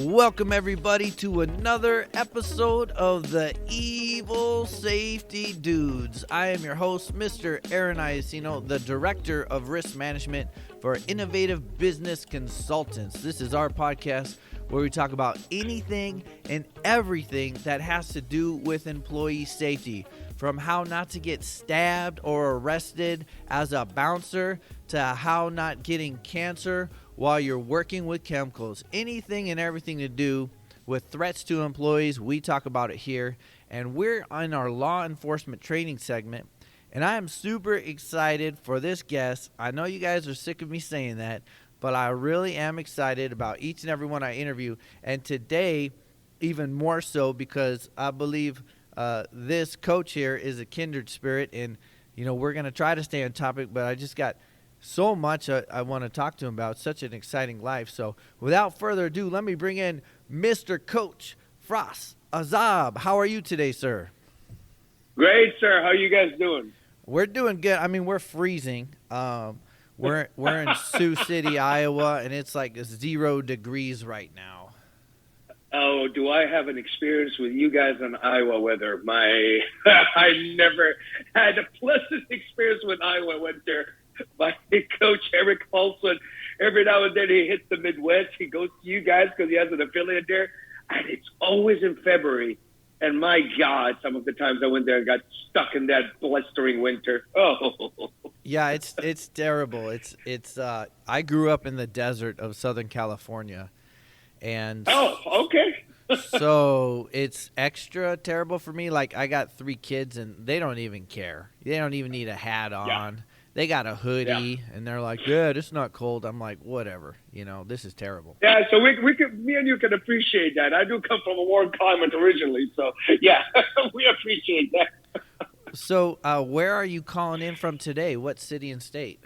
Welcome everybody to another episode of the Evil Safety Dudes. I am your host, Mr. Aaron Iacino, the Director of Risk Management for Innovative Business Consultants. This is our podcast where we talk about anything and everything that has to do with employee safety, from how not to get stabbed or arrested as a bouncer to how not getting cancer while you're working with chemicals. Anything and everything to do with threats to employees, we talk about it here. And we're on our law enforcement training segment. And I am super excited for this guest. I know you guys are sick of me saying that, but I really am excited about each and every one I interview. And today, even more so, because I believe this coach here is a kindred spirit. And, you know, we're going to try to stay on topic, but I just got so much I want to talk to him about. Such an exciting life. So without further ado, let me bring in Mr. Coach Frass Azab. How are you today, sir? Great, sir. How you guys doing? We're doing good. I mean, we're freezing. We're in Sioux City, Iowa, and it's like 0 degrees right now. Oh, do I have an experience with you guys in Iowa weather? I never had a pleasant experience with Iowa winter. My coach, Eric Paulson, every now and then he hits the Midwest. He goes to you guys because he has an affiliate there. And it's always in February. And my God, some of the times I went there and got stuck in that blistering winter. Oh. Yeah, it's terrible. It's I grew up in the desert of Southern California. And okay. So it's extra terrible for me. Like, I got 3 kids and they don't even care. They don't even need a hat on. Yeah. They got a hoodie, and they're like, yeah, it's not cold. I'm like, whatever. You know, this is terrible. Yeah, so me and you can appreciate that. I do come from a warm climate originally, so, yeah, we appreciate that. So where are you calling in from today? What city and state?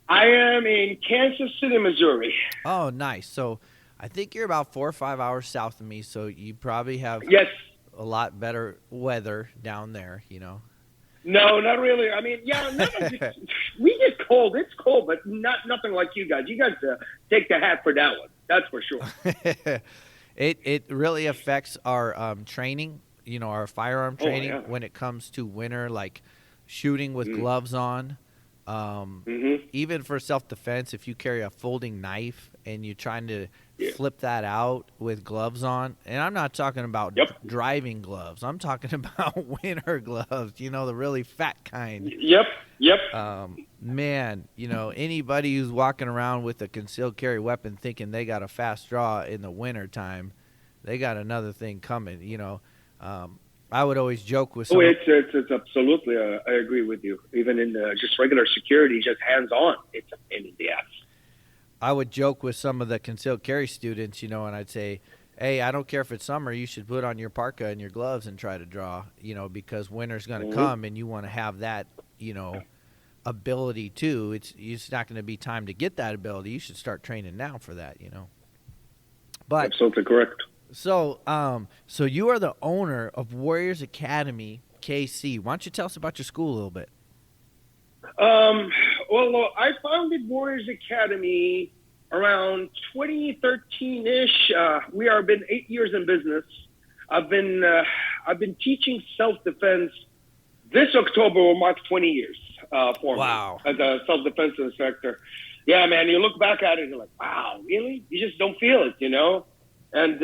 I am in Kansas City, Missouri. Oh, nice. So I think you're about 4 or 5 hours south of me, so you probably have a lot better weather down there, you know. No, not really. I mean, yeah, we get cold. It's cold, but nothing like you guys. You guys take the hat for that one. That's for sure. It really affects our training, you know, our firearm training when it comes to winter, like shooting with gloves on. Even for self-defense, if you carry a folding knife and you're trying to flip that out with gloves on, and I'm not talking about driving gloves. I'm talking about winter gloves, you know, the really fat kind. Yep. Man, you know, anybody who's walking around with a concealed carry weapon thinking they got a fast draw in the winter time, they got another thing coming, you know. I would always joke with someone. It's absolutely, I agree with you. Even in just regular security, just hands-on, it's a pain in the ass. I would joke with some of the concealed carry students, you know, and I'd say, hey, I don't care if it's summer, you should put on your parka and your gloves and try to draw, you know, because winter's going to come and you want to have that, you know, ability too. It's not going to be time to get that ability. You should start training now for that, you know. But absolutely correct. So, so you are the owner of Warriors Academy, KC. Why don't you tell us about your school a little bit? Well, I founded Warriors Academy around 2013-ish. We have been 8 years in business. I've been teaching self-defense. This October will mark 20 years for me as a self-defense instructor. Yeah, man, you look back at it and you're like, wow, really? You just don't feel it, you know? And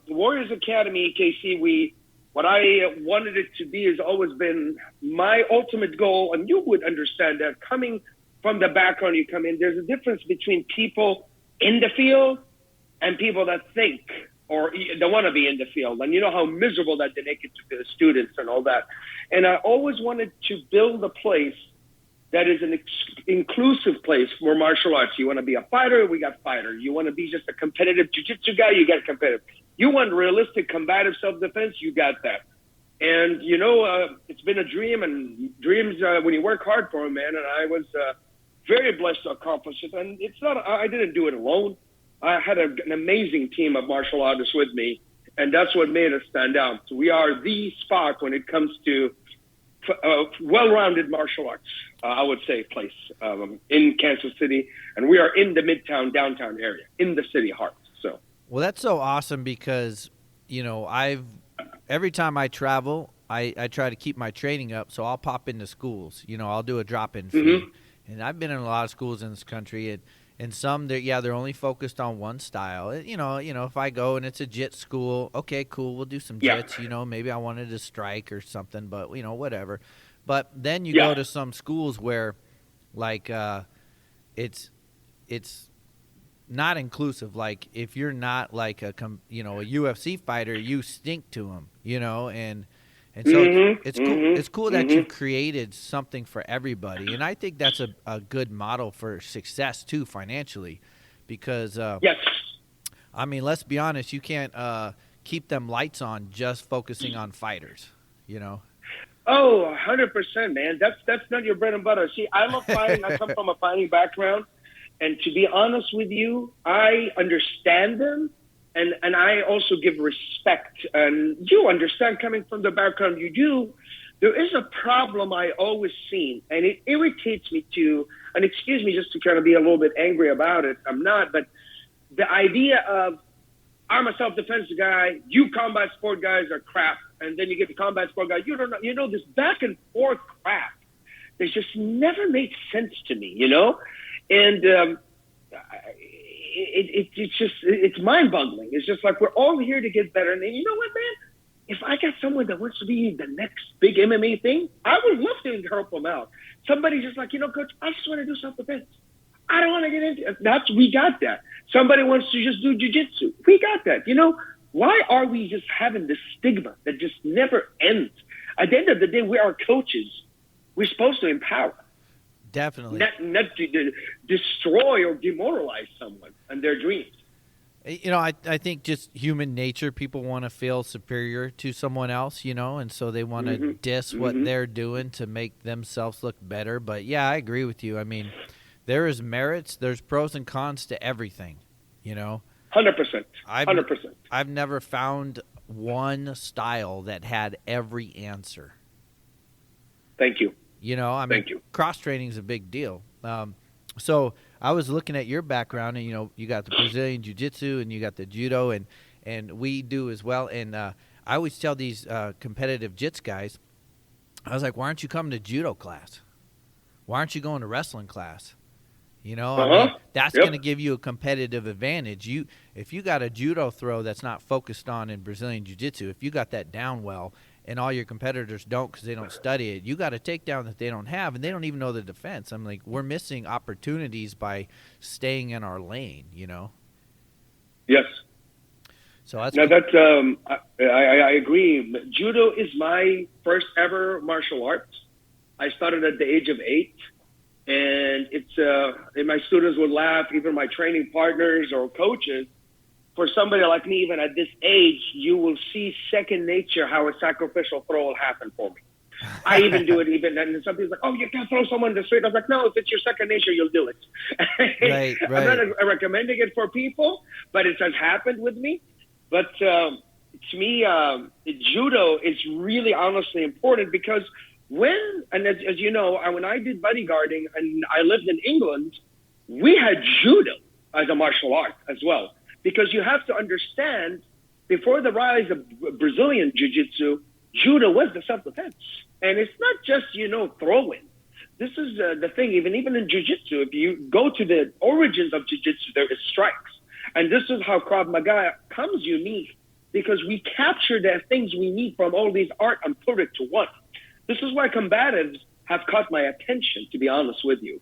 Warriors Academy, KC, what I wanted it to be has always been my ultimate goal, and you would understand that coming from the background you come in, there's a difference between people in the field and people that think or they want to be in the field. And you know how miserable that they make it to the students and all that. And I always wanted to build a place that is an inclusive place for martial arts. You want to be a fighter, we got fighter. You want to be just a competitive jiu-jitsu guy, you got competitive. You want realistic combative self-defense, you got that. And, you know, it's been a dream, and dreams, when you work hard for them, man, and I was very blessed to accomplish it. And it's not, I didn't do it alone. I had an amazing team of martial artists with me, and that's what made us stand out. So we are the spot when it comes to well-rounded martial arts, I would say, place in Kansas City. And we are in the Midtown, downtown area, in the city heart. So Well, that's so awesome because, every time I travel, I try to keep my training up. So I'll pop into schools, I'll do a drop-in fee. Mm-hmm. And I've been in a lot of schools in this country, and some, they're only focused on one style. If I go and it's a JIT school, okay, cool, we'll do some Yeah. JITs. Maybe I wanted to strike or something, but, whatever. But then you Yeah. go to some schools where, like, it's not inclusive. Like, if you're not like a UFC fighter, you stink to them, and so it's cool. It's cool that you've created something for everybody, and I think that's a good model for success too, financially, because Yes. I mean, let's be honest, you can't keep them lights on just focusing on fighters, Oh, 100%, man. That's not your bread and butter. See, I love fighting. I come from a fighting background. And to be honest with you, I understand them, and I also give respect. And you understand, coming from the background you do, there is a problem I always seen, and it irritates me too. And excuse me just to kind of be a little bit angry about it. I'm not, but the idea of, I'm a self-defense guy, you combat sport guys are crap, and then you get the combat sport guy, you don't know, this back and forth crap. It just never made sense to me, And it's mind-boggling. It's just like, we're all here to get better. And you know what, man? If I got someone that wants to be the next big MMA thing, I would love to help them out. Somebody just like, Coach, I just want to do self-defense. I don't want to get into it. We got that. Somebody wants to just do jiu-jitsu. We got that. Why are we just having this stigma that just never ends? At the end of the day, we are coaches. We're supposed to empower. Definitely. Not to destroy or demoralize someone and their dreams. I think just human nature, people want to feel superior to someone else, and so they want to diss what they're doing to make themselves look better. But, yeah, I agree with you. I mean, there is merits, there's pros and cons to everything, 100%. 100%. I've never found one style that had every answer. Thank you. Thank you. Cross-training is a big deal. So I was looking at your background, and, you got the Brazilian Jiu-Jitsu and you got the Judo, and we do as well. And I always tell these competitive jits guys, I was like, why aren't you coming to Judo class? Why aren't you going to wrestling class? I mean, that's going to give you a competitive advantage. If you got a Judo throw that's not focused on in Brazilian Jiu-Jitsu, if you got that down well, and all your competitors don't because they don't study it, you got a takedown that they don't have, and they don't even know the defense. I'm like, we're missing opportunities by staying in our lane, Yes. So that's now cool. I agree. Judo is my first ever martial art. I started at the age of 8, and and my students would laugh, even my training partners or coaches. For somebody like me, even at this age, you will see second nature how a sacrificial throw will happen for me. I even do it and some people's like, oh, you can't throw someone in the street. I was like, no, if it's your second nature, you'll do it. Right. I'm not recommending it for people, but it has happened with me. But to me, Judo is really honestly important because as you know, when I did bodyguarding and I lived in England, we had Judo as a martial art as well. Because you have to understand, before the rise of Brazilian Jiu-Jitsu, Judo was the self-defense. And it's not just, throwing. This is the thing, even in Jiu-Jitsu, if you go to the origins of Jiu-Jitsu, there is strikes. And this is how Krav Maga comes unique, because we capture the things we need from all these art and put it to one. This is why combatives have caught my attention, to be honest with you.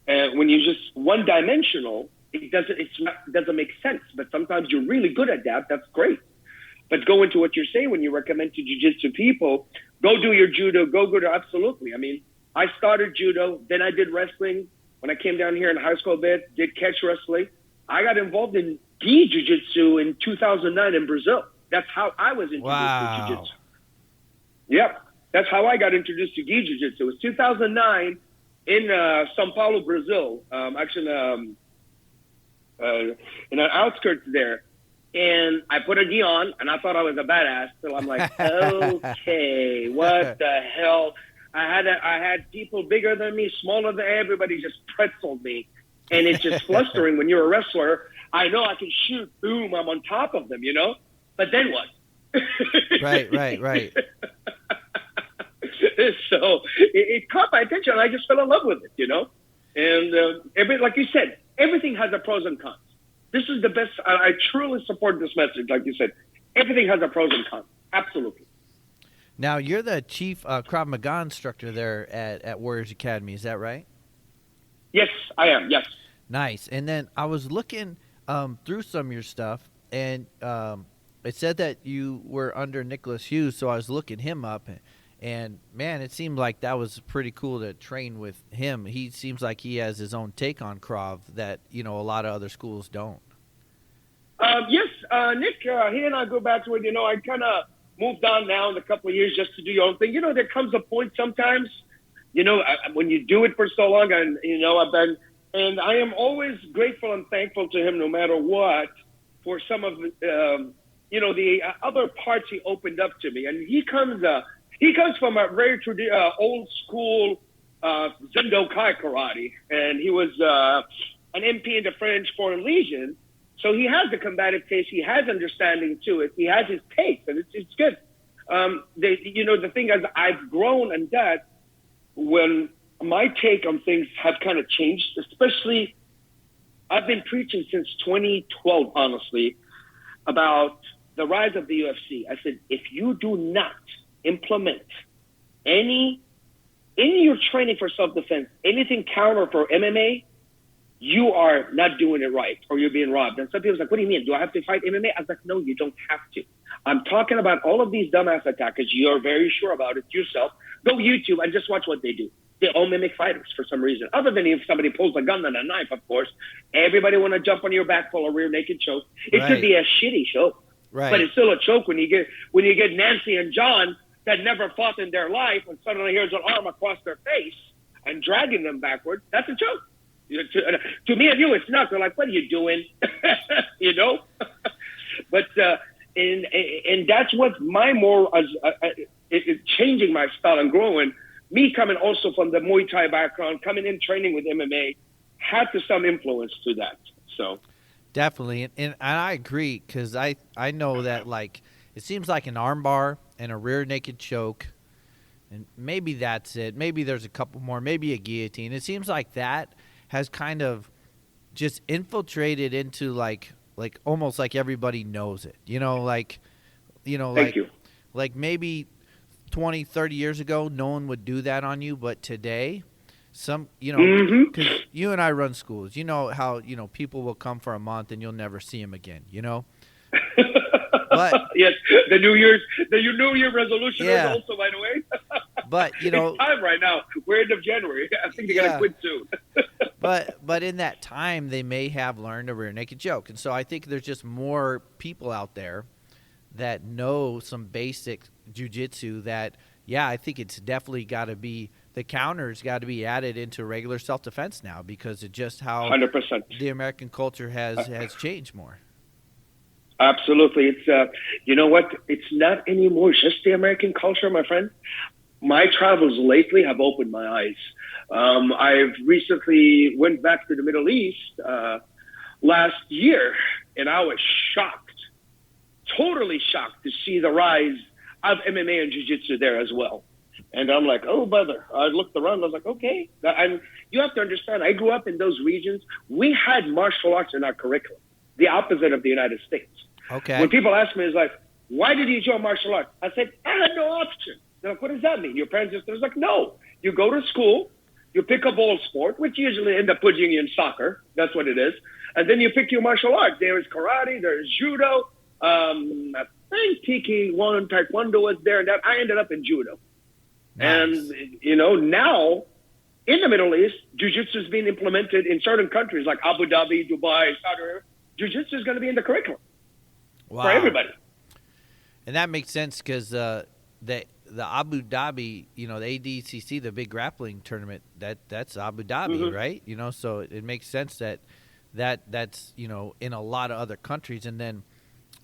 When you're just one-dimensional, it doesn't make sense. But sometimes you're really good at that. That's great. But go into what you're saying when you recommend to jiu-jitsu people, go do your judo, go to absolutely. I mean, I started judo, then I did wrestling. When I came down here in high school a bit, did catch wrestling. I got involved in gi jiu-jitsu in 2009 in Brazil. That's how I was introduced to jiu-jitsu. Yep. That's how I got introduced to gi jiu-jitsu. It was 2009 in São Paulo, Brazil. Actually, in an outskirts there. And I put a gi on, and I thought I was a badass. So I'm like, okay, what the hell? I had people bigger than me, smaller than everybody, just pretzeled me. And it's just flustering when you're a wrestler. I know I can shoot. Boom, I'm on top of them, But then what? Right. So it caught my attention. And I just fell in love with it, And like you said, everything has a pros and cons. This is the best. I truly support this message. Like you said, everything has a pros and cons. Absolutely. Now, you're the chief Krav Maga instructor there at Warriors Academy. Is that right? Yes, I am. Yes. Nice. And then I was looking through some of your stuff, and it said that you were under Nicholas Hughes, so I was looking him up. And, man, it seemed like that was pretty cool to train with him. He seems like he has his own take on Krav that, a lot of other schools don't. Yes, Nick, he and I go back to it. I kind of moved on now in a couple of years just to do your own thing. There comes a point sometimes, when you do it for so long, and I am always grateful and thankful to him no matter what for some of, the other parts he opened up to me. And he comes from a very old school Zendo Kai karate, and he was an MP in the French Foreign Legion. So he has the combative taste. He has understanding to it. He has his taste, and it's good. The thing is, I've grown and that when my take on things have kind of changed, especially I've been preaching since 2012, honestly, about the rise of the U.S.A. I said, if you do not implement in your training for self-defense, anything counter for MMA, you are not doing it right, or you're being robbed. And some people's like, what do you mean? Do I have to fight MMA? I was like, no, you don't have to. I'm talking about all of these dumbass attackers. You're very sure about it yourself. Go YouTube and just watch what they do. They all mimic fighters for some reason. Other than if somebody pulls a gun and a knife, of course. Everybody want to jump on your back for a rear naked choke. It could be a shitty choke, but it's still a choke when you get Nancy and John that never fought in their life and suddenly here's an arm across their face and dragging them backward. That's a choke. To me and you, it's not. They're like, what are you doing? But and that's what my moral is changing my style and growing. Me coming also from the Muay Thai background, coming in training with MMA, had to some influence to that. So definitely, and I agree because I know that like it seems like an armbar and a rear naked choke, and maybe that's it. Maybe there's a couple more. Maybe a guillotine. It seems like that has kind of just infiltrated into like almost like everybody knows it, like maybe 20, 30 years ago, no one would do that on you. But today, because you and I run schools, how, people will come for a month and you'll never see them again, But yes, the New Year resolution is also, by the way. But, it's time right now. We're end of January. I think they're going to quit soon. But in that time, they may have learned a rear naked choke. And so I think there's just more people out there that know some basic jiu-jitsu that, I think it's definitely got to be – the counters got to be added into regular self-defense now because of just how 100%. The American culture has changed more. Absolutely. It's you know what? It's not anymore just the American culture, my friend. My travels lately have opened my eyes. I've recently went back to the Middle East last year, and I was shocked, totally shocked to see the rise of MMA and jiu-jitsu there as well. And I'm like, oh, brother. I looked around. I was like, okay. You have to understand, I grew up in those regions. We had martial arts in our curriculum, the opposite of the United States. Okay. When people ask me, it's like, why did you join martial arts? I said, I had no option. They're like, what does that mean? Your parents just, they're like, no. You go to school, you pick a ball sport, which usually end up putting you in soccer. That's what it is. And then you pick your martial arts. There is karate, there is judo. I think Tiki, one Taekwondo was there. And I ended up in judo. Nice. And, now in the Middle East, jiu-jitsu is being implemented in certain countries like Abu Dhabi, Dubai, Saudi Arabia. Jiu-jitsu is going to be in the curriculum for everybody. And that makes sense because the Abu Dhabi, the ADCC, the big grappling tournament, that's Abu Dhabi, right? So it makes sense that's in a lot of other countries. And then,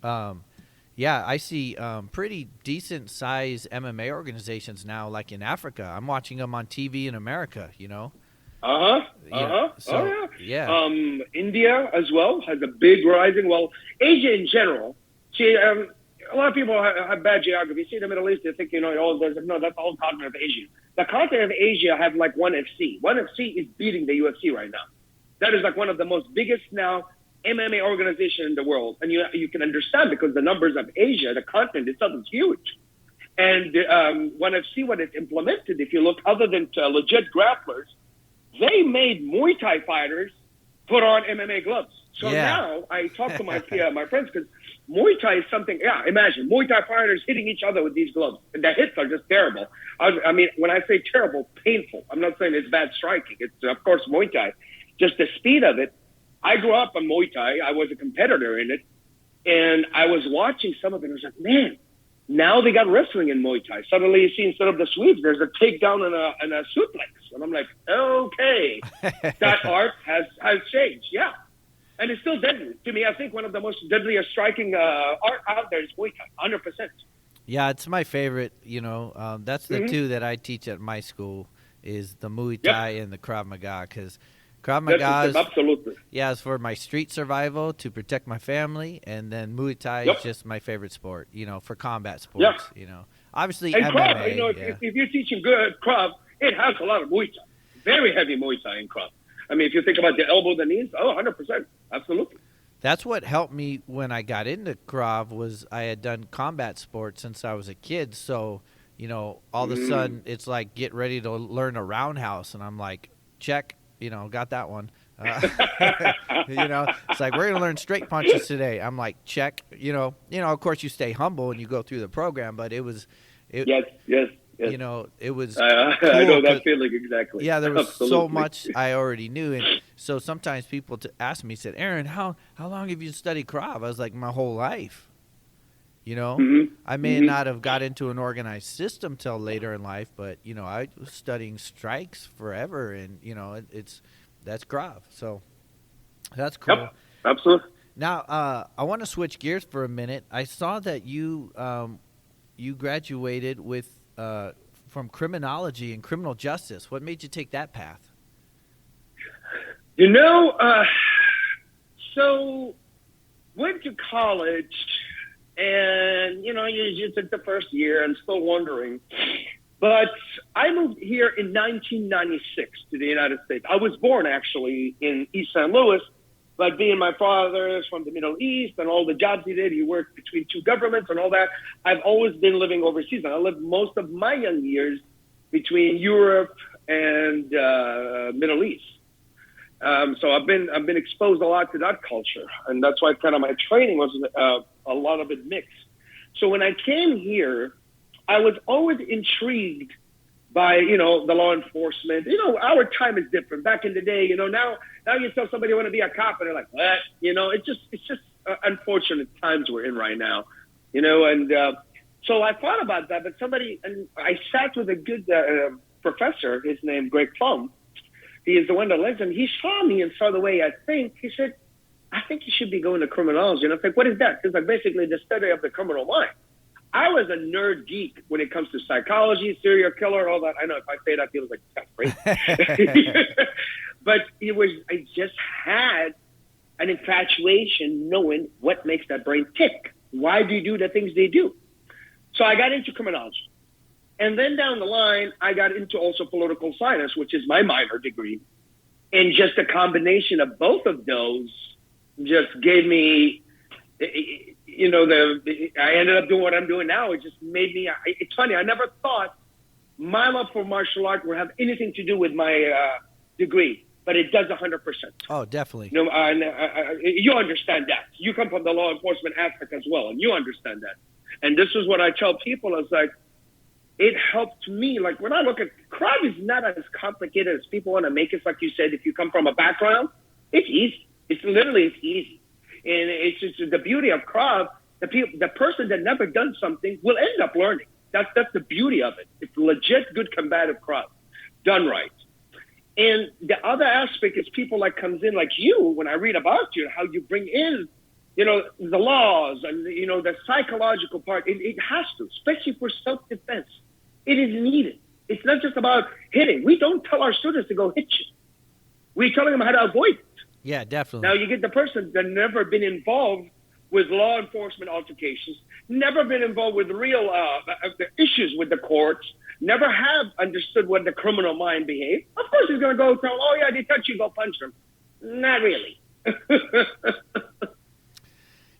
I see pretty decent size MMA organizations now, like in Africa. I'm watching them on TV in America, So, yeah. India as well has a big rising. Well, Asia in general. See, a lot of people have bad geography. See the Middle East, they think, no, that's the whole continent of Asia. The continent of Asia have like one FC. One FC is beating the UFC right now. That is like one of the most biggest now MMA organization in the world. And you can understand because the numbers of Asia, the continent itself is huge. And ONE FC, what it implemented, if you look, other than legit grapplers, they made Muay Thai fighters put on MMA gloves. So now I talk to my friends because Muay Thai is something, imagine Muay Thai fighters hitting each other with these gloves. And the hits are just terrible. I mean, when I say terrible, painful. I'm not saying it's bad striking. It's, of course, Muay Thai. Just the speed of it. I grew up on Muay Thai. I was a competitor in it. And I was watching some of it. I was like, man, now they got wrestling in Muay Thai. Suddenly you see instead of the sweeps, there's a takedown and a suplex. And I'm like, okay, that art has changed. Yeah. And it's still deadly. To me, I think one of the most deadliest striking art out there is Muay Thai, 100%. Yeah, it's my favorite. That's the two that I teach at my school is the Muay Thai and the Krav Maga because Krav Maga is, absolutely. Yeah, it's for my street survival to protect my family, and then Muay Thai is just my favorite sport, for combat sports, Obviously, and MMA. Krav, if you're teaching good Krav, it has a lot of Muay Thai. Very heavy Muay Thai in Krav. I mean, if you think about the elbow, the knees, 100%. Absolutely. That's what helped me when I got into Krav was I had done combat sports since I was a kid. So, all of a sudden it's like, get ready to learn a roundhouse. And I'm like, check, got that one. It's like, we're going to learn straight punches today. I'm like, check, of course you stay humble and you go through the program, but it was, yes. It was cool. I know that feeling exactly. Yeah, there was so much I already knew. And so sometimes people ask me, said, Aaron, how long have you studied Krav? I was like, my whole life. I may not have got into an organized system till later in life, but, I was studying strikes forever. And, that's Krav. So that's cool. Yep, absolutely. Now, I want to switch gears for a minute. I saw that you graduated with from criminology and criminal justice. What made you take that path? So went to college and, you just at the first year and still wondering. But I moved here in 1996 to the United States. I was born actually in East St. Louis, but being my father is from the Middle East and all the jobs he did, he worked between two governments and all that. I've always been living overseas. And I lived most of my young years between Europe and Middle East. So I've been exposed a lot to that culture. And that's why kind of my training was a lot of it mixed. So when I came here, I was always intrigued by, the law enforcement. Our time is different. Back in the day, now you tell somebody you want to be a cop and they're like, what? It's just unfortunate times we're in right now, and so I thought about that, but and I sat with a good professor, his name, Greg Plum. He is the one that led him. He saw me and saw the way I think. He said, I think you should be going to criminology. And I was like, what is that? It's like basically the study of the criminal mind. I was a nerd geek when it comes to psychology, serial killer, all that. I know if I say that, people like, that's crazy. But I just had an infatuation knowing what makes that brain tick. Why do you do the things they do? So I got into criminology. And then down the line, I got into also political science, which is my minor degree. And just a combination of both of those just gave me, I ended up doing what I'm doing now. It just made me, it's funny, I never thought my love for martial art would have anything to do with my degree, but it does 100%. Oh, definitely. You understand that. You come from the law enforcement aspect as well, and you understand that. And this is what I tell people. It's like, it helped me. Like when I look at Krav is not as complicated as people want to make it. Like you said, if you come from a background, it's easy. It's easy. And it's just the beauty of Krav. The person that never done something will end up learning. That's the beauty of it. It's legit good combative Krav, done right. And the other aspect is people like comes in like you, when I read about you, how you bring in, the laws and, the psychological part. It has to, especially for self-defense. It is needed. It's not just about hitting. We don't tell our students to go hit you. We're telling them how to avoid it. Yeah, definitely. Now you get the person that never been involved with law enforcement altercations, never been involved with real issues with the courts, never have understood what the criminal mind behaves. Of course he's going to go tell, oh, yeah, they touch you, go punch them. Not really.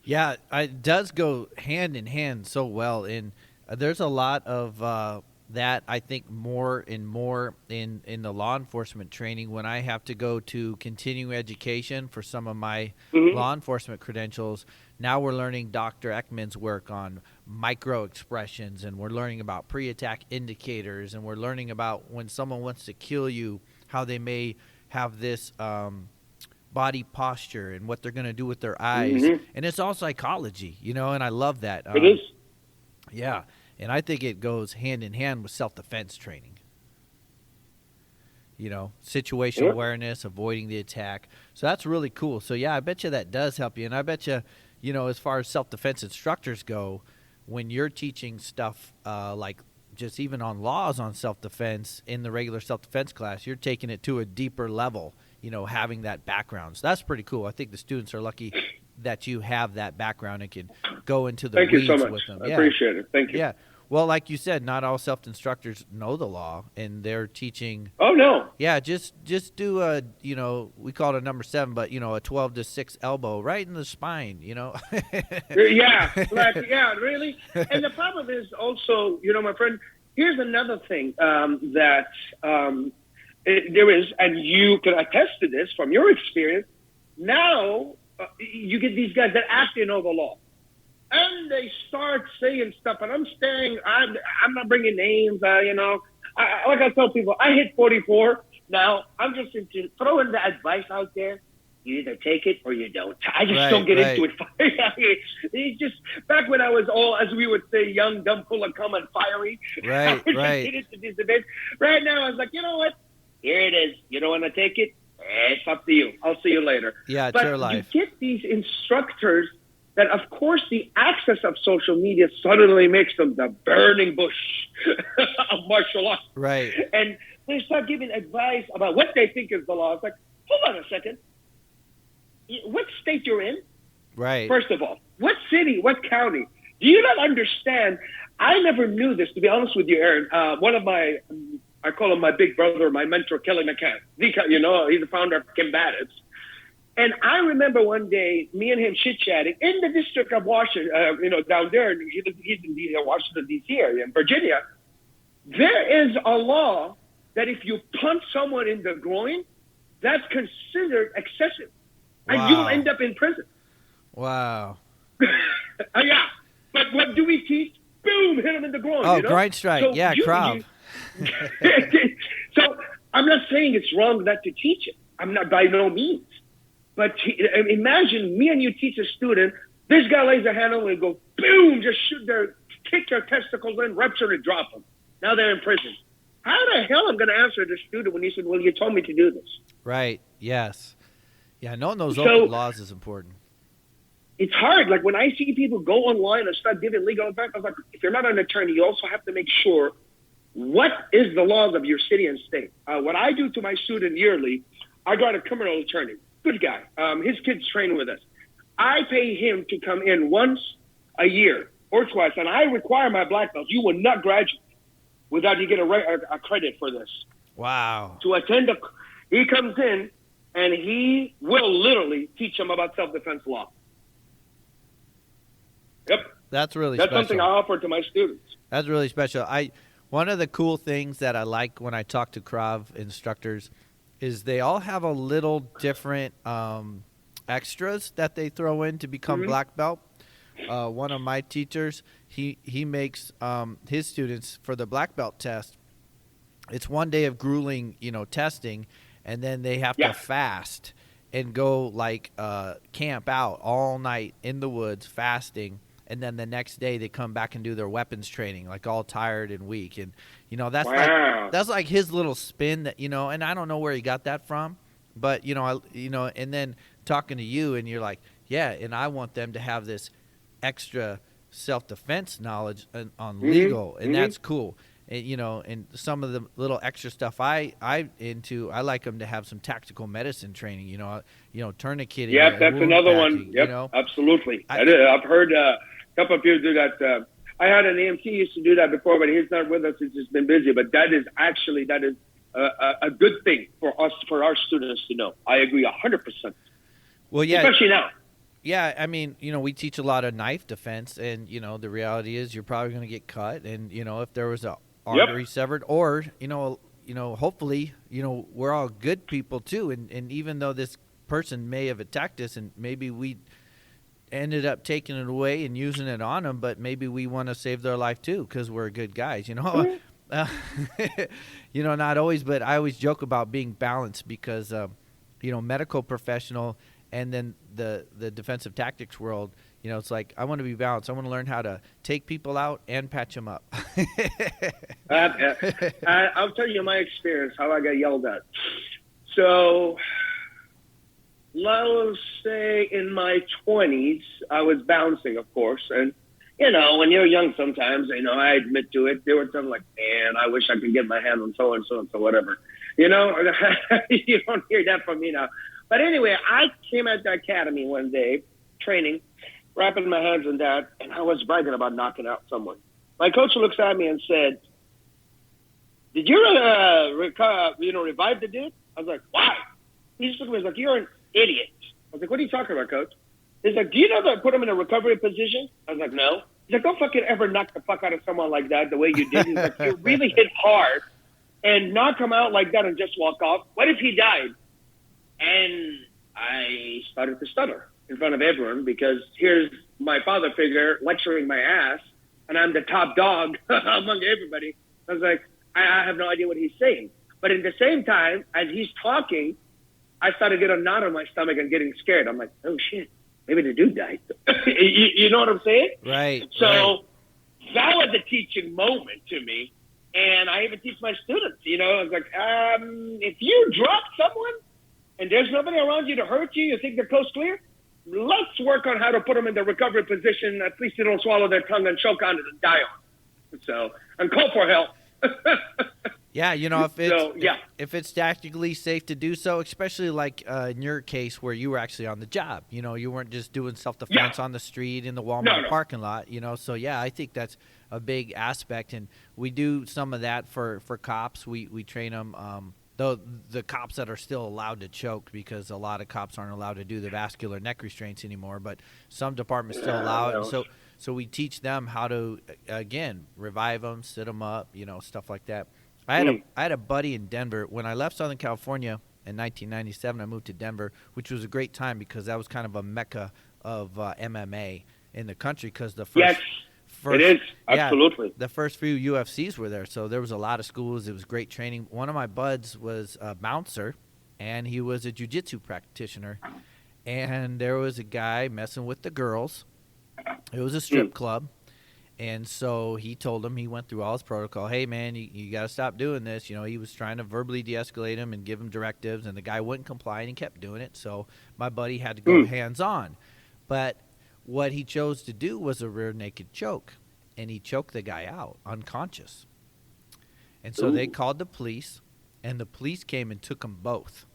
Yeah, it does go hand in hand so well. And there's a lot of that, I think, more and more in the law enforcement training. When I have to go to continuing education for some of my law enforcement credentials, now we're learning Dr. Ekman's work on micro expressions, and we're learning about pre-attack indicators, and we're learning about when someone wants to kill you, how they may have this body posture and what they're going to do with their eyes. And it's all psychology, and I love that. It is. Yeah. And I think it goes hand in hand with self-defense training. Situational awareness, avoiding the attack. So that's really cool. So, yeah, I bet you that does help you. And I bet you, as far as self-defense instructors go, when you're teaching stuff like just even on laws on self-defense in the regular self-defense class, you're taking it to a deeper level, having that background. So that's pretty cool. I think the students are lucky that you have that background and can go into the weeds so much with them. I appreciate it. Thank you. Yeah. Well, like you said, not all self-instructors know the law, and they're teaching. Oh, no. Yeah, just do a, we call it a number 7, but, a 12 to 6 elbow right in the spine, Yeah, really. And the problem is also, my friend, here's another thing that there is, and you can attest to this from your experience. Now you get these guys that actually know the law. And they start saying stuff, and I'm not bringing names, like I tell people, I hit 44. Now, I'm just into throwing the advice out there. You either take it or you don't. I just don't get into it. It's just, back when I was all, as we would say, young, dumb, full of cum and fiery. Right. Get into these debates. Right now, I was like, you know what? Here it is. You don't want to take it? It's up to you. I'll see you later. Yeah, it's but your life. You get these instructors that, of course, the access of social media suddenly makes them the burning bush of martial arts. Right. And they start giving advice about what they think is the law. It's like, hold on a second. What state you're in? Right. First of all, what city, what county? Do you not understand? I never knew this, to be honest with you, Aaron. One of my, I call him my big brother, my mentor, Kelly McCann. He's the founder of Kembative. And I remember one day, me and him chit-chatting in the district of Washington, down there, he's in the Washington, D.C. area, in Virginia. There is a law that if you punch someone in the groin, that's considered excessive. Wow. And you'll end up in prison. Wow. Yeah. But what do we teach? Boom, hit him in the groin. Oh, groin strike. So Krav. So I'm not saying it's wrong not to teach it. I'm not, by no means. But imagine me and you teach a student, this guy lays a hand on and go, boom, just kick their testicles in, rupture and drop them. Now they're in prison. How the hell am I going to answer the student when he said, well, you told me to do this? Right, yes. Yeah, knowing those open laws is important. It's hard. Like when I see people go online and start giving legal advice, I was like, if you're not an attorney, you also have to make sure what is the laws of your city and state. What I do to my student yearly, I got a criminal attorney. Good guy. His kids train with us. I pay him to come in once a year or twice, and I require my black belts. You will not graduate without you get a credit for this. Wow. To attend he comes in, and he will literally teach them about self-defense law. Yep. That's really special. That's something I offer to my students. That's really special. One of the cool things that I like when I talk to Krav instructors is they all have a little different extras that they throw in to become black belt. One of my teachers, he makes his students for the black belt test. It's one day of grueling, testing, and then they have to fast and go camp out all night in the woods fasting. And then the next day they come back and do their weapons training, all tired and weak. And, that's like his little spin that, and I don't know where he got that from. But, and then talking to you and you're like, yeah, and I want them to have this extra self-defense knowledge on legal. And that's cool. and some of the little extra stuff I like them to have some tactical medicine training, tourniqueting. Yep, that's another packing, one. Yep, absolutely. I've heard a couple of people do that. I had an EMT used to do that before, but he's not with us. He's just been busy. But that is a good thing for us, for our students to know. I agree 100%. Well, yeah. Especially now. Yeah, I mean, we teach a lot of knife defense, and, the reality is you're probably going to get cut. And, if there was a artery severed, or, hopefully, we're all good people too. And even though this person may have attacked us and maybe we ended up taking it away and using it on them, but maybe we want to save their life too because we're good guys, not always, but I always joke about being balanced because, medical professional and then the defensive tactics world, it's like I want to be balanced. I want to learn how to take people out and patch them up. I'll tell you my experience, how I got yelled at. So let's say in my 20s, I was bouncing, of course. And, when you're young sometimes, I admit to it. There were times like, man, I wish I could get my hand on so-and-so and so whatever. You don't hear that from me now. But anyway, I came at the academy one day, training, wrapping my hands in that, and I was bragging about knocking out someone. My coach looks at me and said, did you revive the dude? I was like, why? He just looked at me and was like, you're an idiot. I was like, what are you talking about, coach? He's like, do you know that I put him in a recovery position? I was like, no. He's like, don't fucking ever knock the fuck out of someone like that the way you did. He's like, you really hit hard and knock him out like that and just walk off. What if he died? And I started to stutter in front of everyone because here's my father figure lecturing my ass, and I'm the top dog among everybody. I was like, I have no idea what he's saying. But at the same time, as he's talking, I started getting a knot on my stomach and getting scared. I'm like, oh, shit, maybe the dude died. you know what I'm saying? Right. So that was a teaching moment to me. And I even teach my students, I was like, if you drop someone, and there's nobody around you to hurt you, you think the coast clear? Let's work on how to put them in the recovery position. At least they don't swallow their tongue and choke on it and die on it. So, and call for help. Yeah, if it's tactically safe to do so, especially like in your case where you were actually on the job, you weren't just doing self-defense on the street in the Walmart parking lot, So, yeah, I think that's a big aspect. And we do some of that for cops. We train them. The cops that are still allowed to choke, because a lot of cops aren't allowed to do the vascular neck restraints anymore, but some departments still allow it. So we teach them how to, again, revive them, sit them up, stuff like that. I had a buddy in Denver. When I left Southern California in 1997, I moved to Denver, which was a great time because that was kind of a mecca of MMA in the country because the first – it is, absolutely. Yeah, the first few UFCs were there, so there was a lot of schools. It was great training. One of my buds was a bouncer, and he was a jiu-jitsu practitioner. And there was a guy messing with the girls. It was a strip club. And so he told him, he went through all his protocol. Hey, man, you got to stop doing this. He was trying to verbally de-escalate him and give him directives, and the guy wouldn't comply, and he kept doing it. So my buddy had to go hands-on. But what he chose to do was a rear naked choke, and he choked the guy out unconscious. And so they called the police, and the police came and took them both.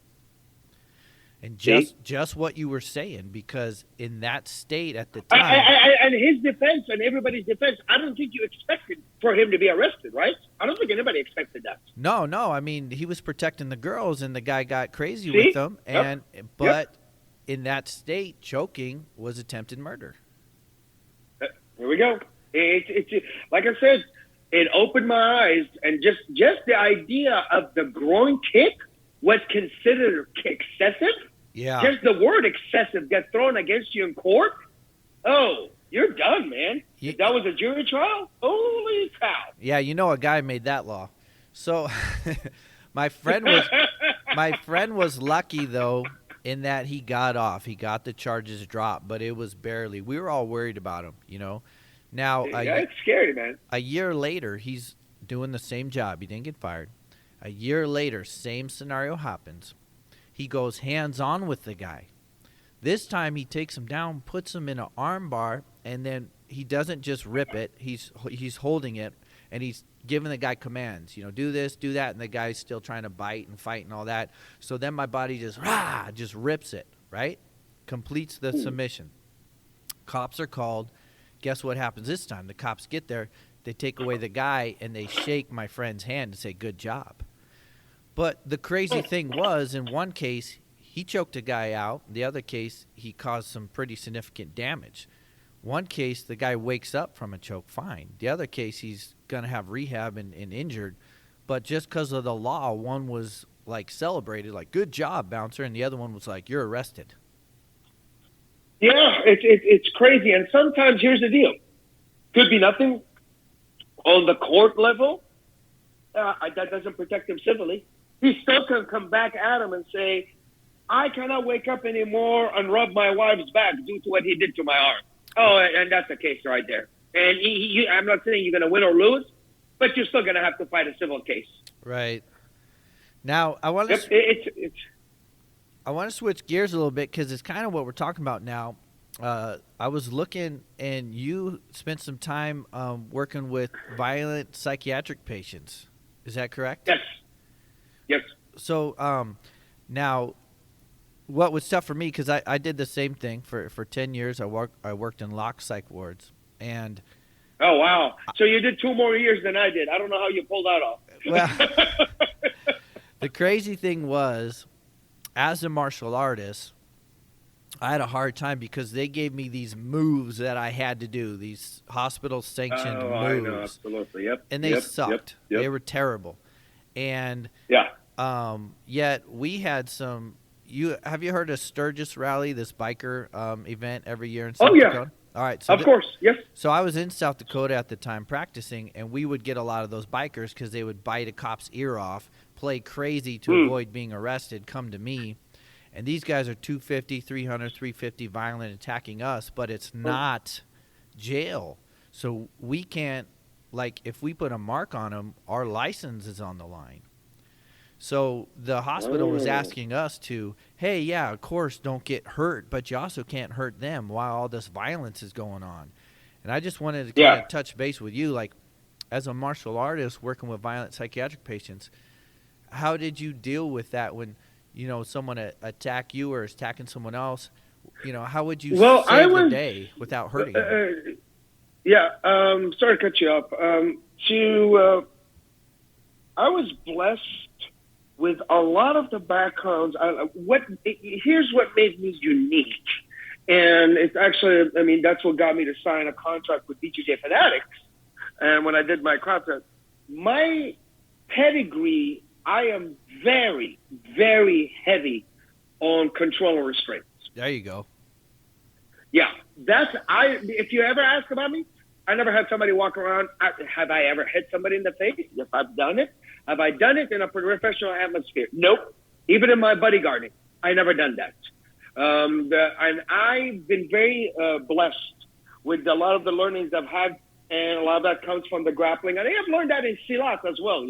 And just what you were saying, because in that state at the time, and his defense and everybody's defense, I don't think you expected for him to be arrested, right? I don't think anybody expected that. No. I mean, he was protecting the girls, and the guy got crazy with them, but. In that state, choking was attempted murder. Here we go. It's like I said, it opened my eyes, and just the idea of the groin kick was considered excessive. Yeah. Just the word excessive gets thrown against you in court. Oh, you're done, man. If that was a jury trial, holy cow. Yeah, a guy made that law. So my friend was lucky though, in that he got off. He got the charges dropped, but it was barely. We were all worried about him, Now, it's scary, man. A year later, he's doing the same job. He didn't get fired. A year later, same scenario happens. He goes hands-on with the guy. This time, he takes him down, puts him in an arm bar, and then he doesn't just rip it. He's holding it, and he's giving the guy commands, do this, do that, and the guy's still trying to bite and fight and all that. So then my body just rips it, right? Completes the submission. Cops are called. Guess what happens this time? The cops get there, they take away the guy, and they shake my friend's hand and say, good job. But the crazy thing was, in one case, he choked a guy out. In the other case, he caused some pretty significant damage. One case, the guy wakes up from a choke fine. The other case, he's going to have rehab and injured. But just because of the law, one was, like, celebrated, like, good job, bouncer, and the other one was like, you're arrested. Yeah, it's crazy. And sometimes, here's the deal. Could be nothing on the court level. That doesn't protect him civilly. He still can come back at him and say, I cannot wake up anymore and rub my wife's back due to what he did to my arm. Oh, and that's the case right there. And I'm not saying you're going to win or lose, but you're still going to have to fight a civil case. Right. Now, I want to switch gears a little bit because it's kind of what we're talking about now. I was looking, and you spent some time working with violent psychiatric patients. Is that correct? Yes. So now, what was tough for me, because I did the same thing for 10 years. I worked in lock psych wards. And oh, wow. So you did 2 more years than I did. I don't know how you pulled that off. Well, the crazy thing was, as a martial artist, I had a hard time because they gave me these moves that I had to do, these hospital-sanctioned moves. I know, absolutely. Yep. And they sucked. Yep. They were terrible. And yet we had some. Have you heard of Sturgis Rally, this biker event every year in South Dakota? All right. So of course, yes. So I was in South Dakota at the time practicing, and we would get a lot of those bikers because they would bite a cop's ear off, play crazy to avoid being arrested, come to me. And these guys are 250, 300, 350 violent attacking us, but it's not jail. So we can't, like, if we put a mark on them, our license is on the line. So the hospital was asking us to, hey, yeah, of course, don't get hurt, but you also can't hurt them while all this violence is going on. And I just wanted to kind of touch base with you, like, as a martial artist working with violent psychiatric patients, how did you deal with that when, someone attack you or is attacking someone else? How would you save the day without hurting them? Sorry to cut you off. I was blessed with a lot of the backgrounds. Here's what made me unique. And it's actually, that's what got me to sign a contract with BJJ Fanatics. And when I did my contract, my pedigree, I am very, very heavy on control and restraints. There you go. Yeah. If you ever ask about me, I never had somebody walk around. Have I ever hit somebody in the face? Yes, I've done it. Have I done it in a professional atmosphere? Nope. Even in my bodyguarding, I never done that. And I've been very blessed with a lot of the learnings I've had, and a lot of that comes from the grappling. And I have learned that in Silat as well,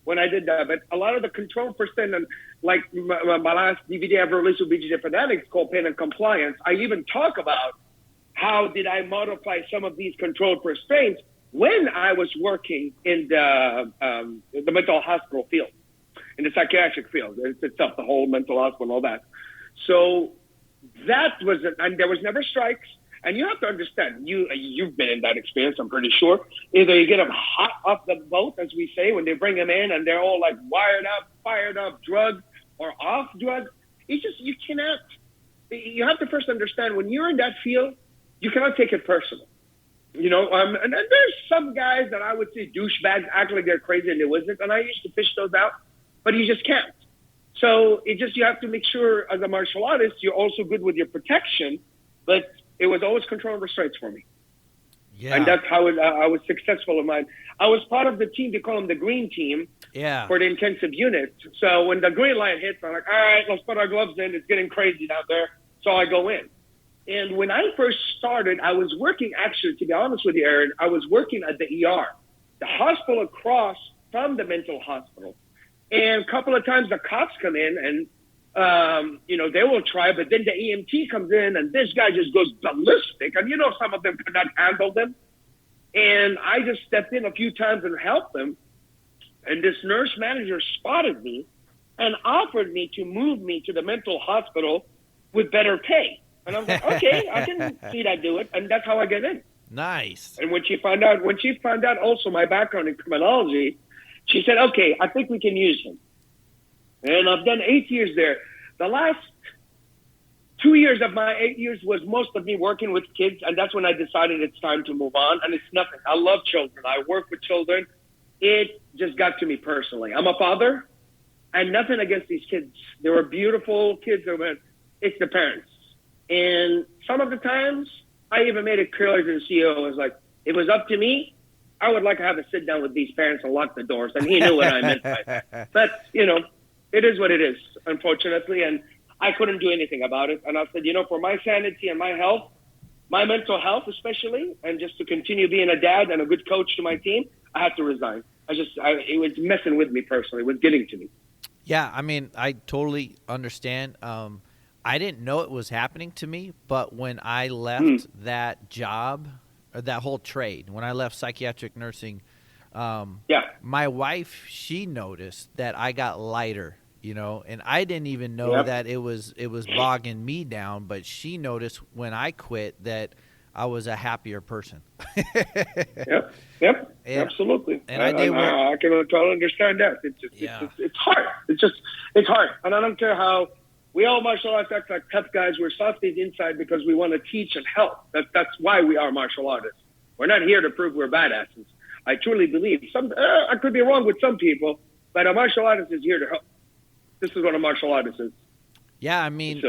when I did that. But a lot of the control percent, and like my last DVD I've released with BJJ Fanatics called Pain and Compliance, I even talk about how did I modify some of these controlled restraints when I was working in the mental hospital field, in the psychiatric field itself, the whole mental hospital and all that. So that was and there was never strikes. And you have to understand, you've been in that experience, I'm pretty sure. Either you get them hot off the boat, as we say, when they bring them in and they're all like wired up, fired up, drugged, or off drugs. You have to first understand, when you're in that field, you cannot take it personal. And there's some guys that I would say douchebags act like they're crazy and they wasn't, and I used to fish those out, but you just can't. So you have to make sure as a martial artist, you're also good with your protection, but it was always control and restraints for me. Yeah. And that's how I was successful in mine. I was part of the team, they call them the green team, for the intensive unit. So when the green light hits, I'm like, all right, let's put our gloves in. It's getting crazy out there. So I go in. And when I first started, I was working, actually, to be honest with you, Aaron, I was working at the ER, the hospital across from the mental hospital. And a couple of times the cops come in and, they will try, but then the EMT comes in and this guy just goes ballistic. And some of them could not handle them. And I just stepped in a few times and helped them. And this nurse manager spotted me and offered me to move me to the mental hospital with better pay. And I was like, okay, I can see that do it. And that's how I get in. Nice. And when she found out also my background in criminology, she said, okay, I think we can use him. And I've done 8 years there. The last 2 years of my 8 years was most of me working with kids. And that's when I decided it's time to move on. And it's nothing. I love children. I work with children. It just got to me personally. I'm a father. And nothing against these kids. They were beautiful kids. It's the parents. And some of the times, I even made it clear to the CEO. I was like, if it was up to me, I would like to have a sit down with these parents and lock the doors. And he knew what I meant by that. But, it is what it is, unfortunately. And I couldn't do anything about it. And I said, for my sanity and my health, my mental health especially, and just to continue being a dad and a good coach to my team, I had to resign. It was messing with me personally. It was getting to me. Yeah, I mean, I totally understand. I didn't know it was happening to me, but when I left that job, or that whole trade, when I left psychiatric nursing, my wife, she noticed that I got lighter, and I didn't even know that it was bogging me down, but she noticed when I quit that I was a happier person. Yep, absolutely. And I can totally understand that. It's hard. It's hard. And I don't care how we all martial arts act like tough guys. We're softies inside because we want to teach and help. That's why we are martial artists. We're not here to prove we're badasses. I truly believe. I could be wrong with some people, but a martial artist is here to help. This is what a martial artist is. Yeah, I mean,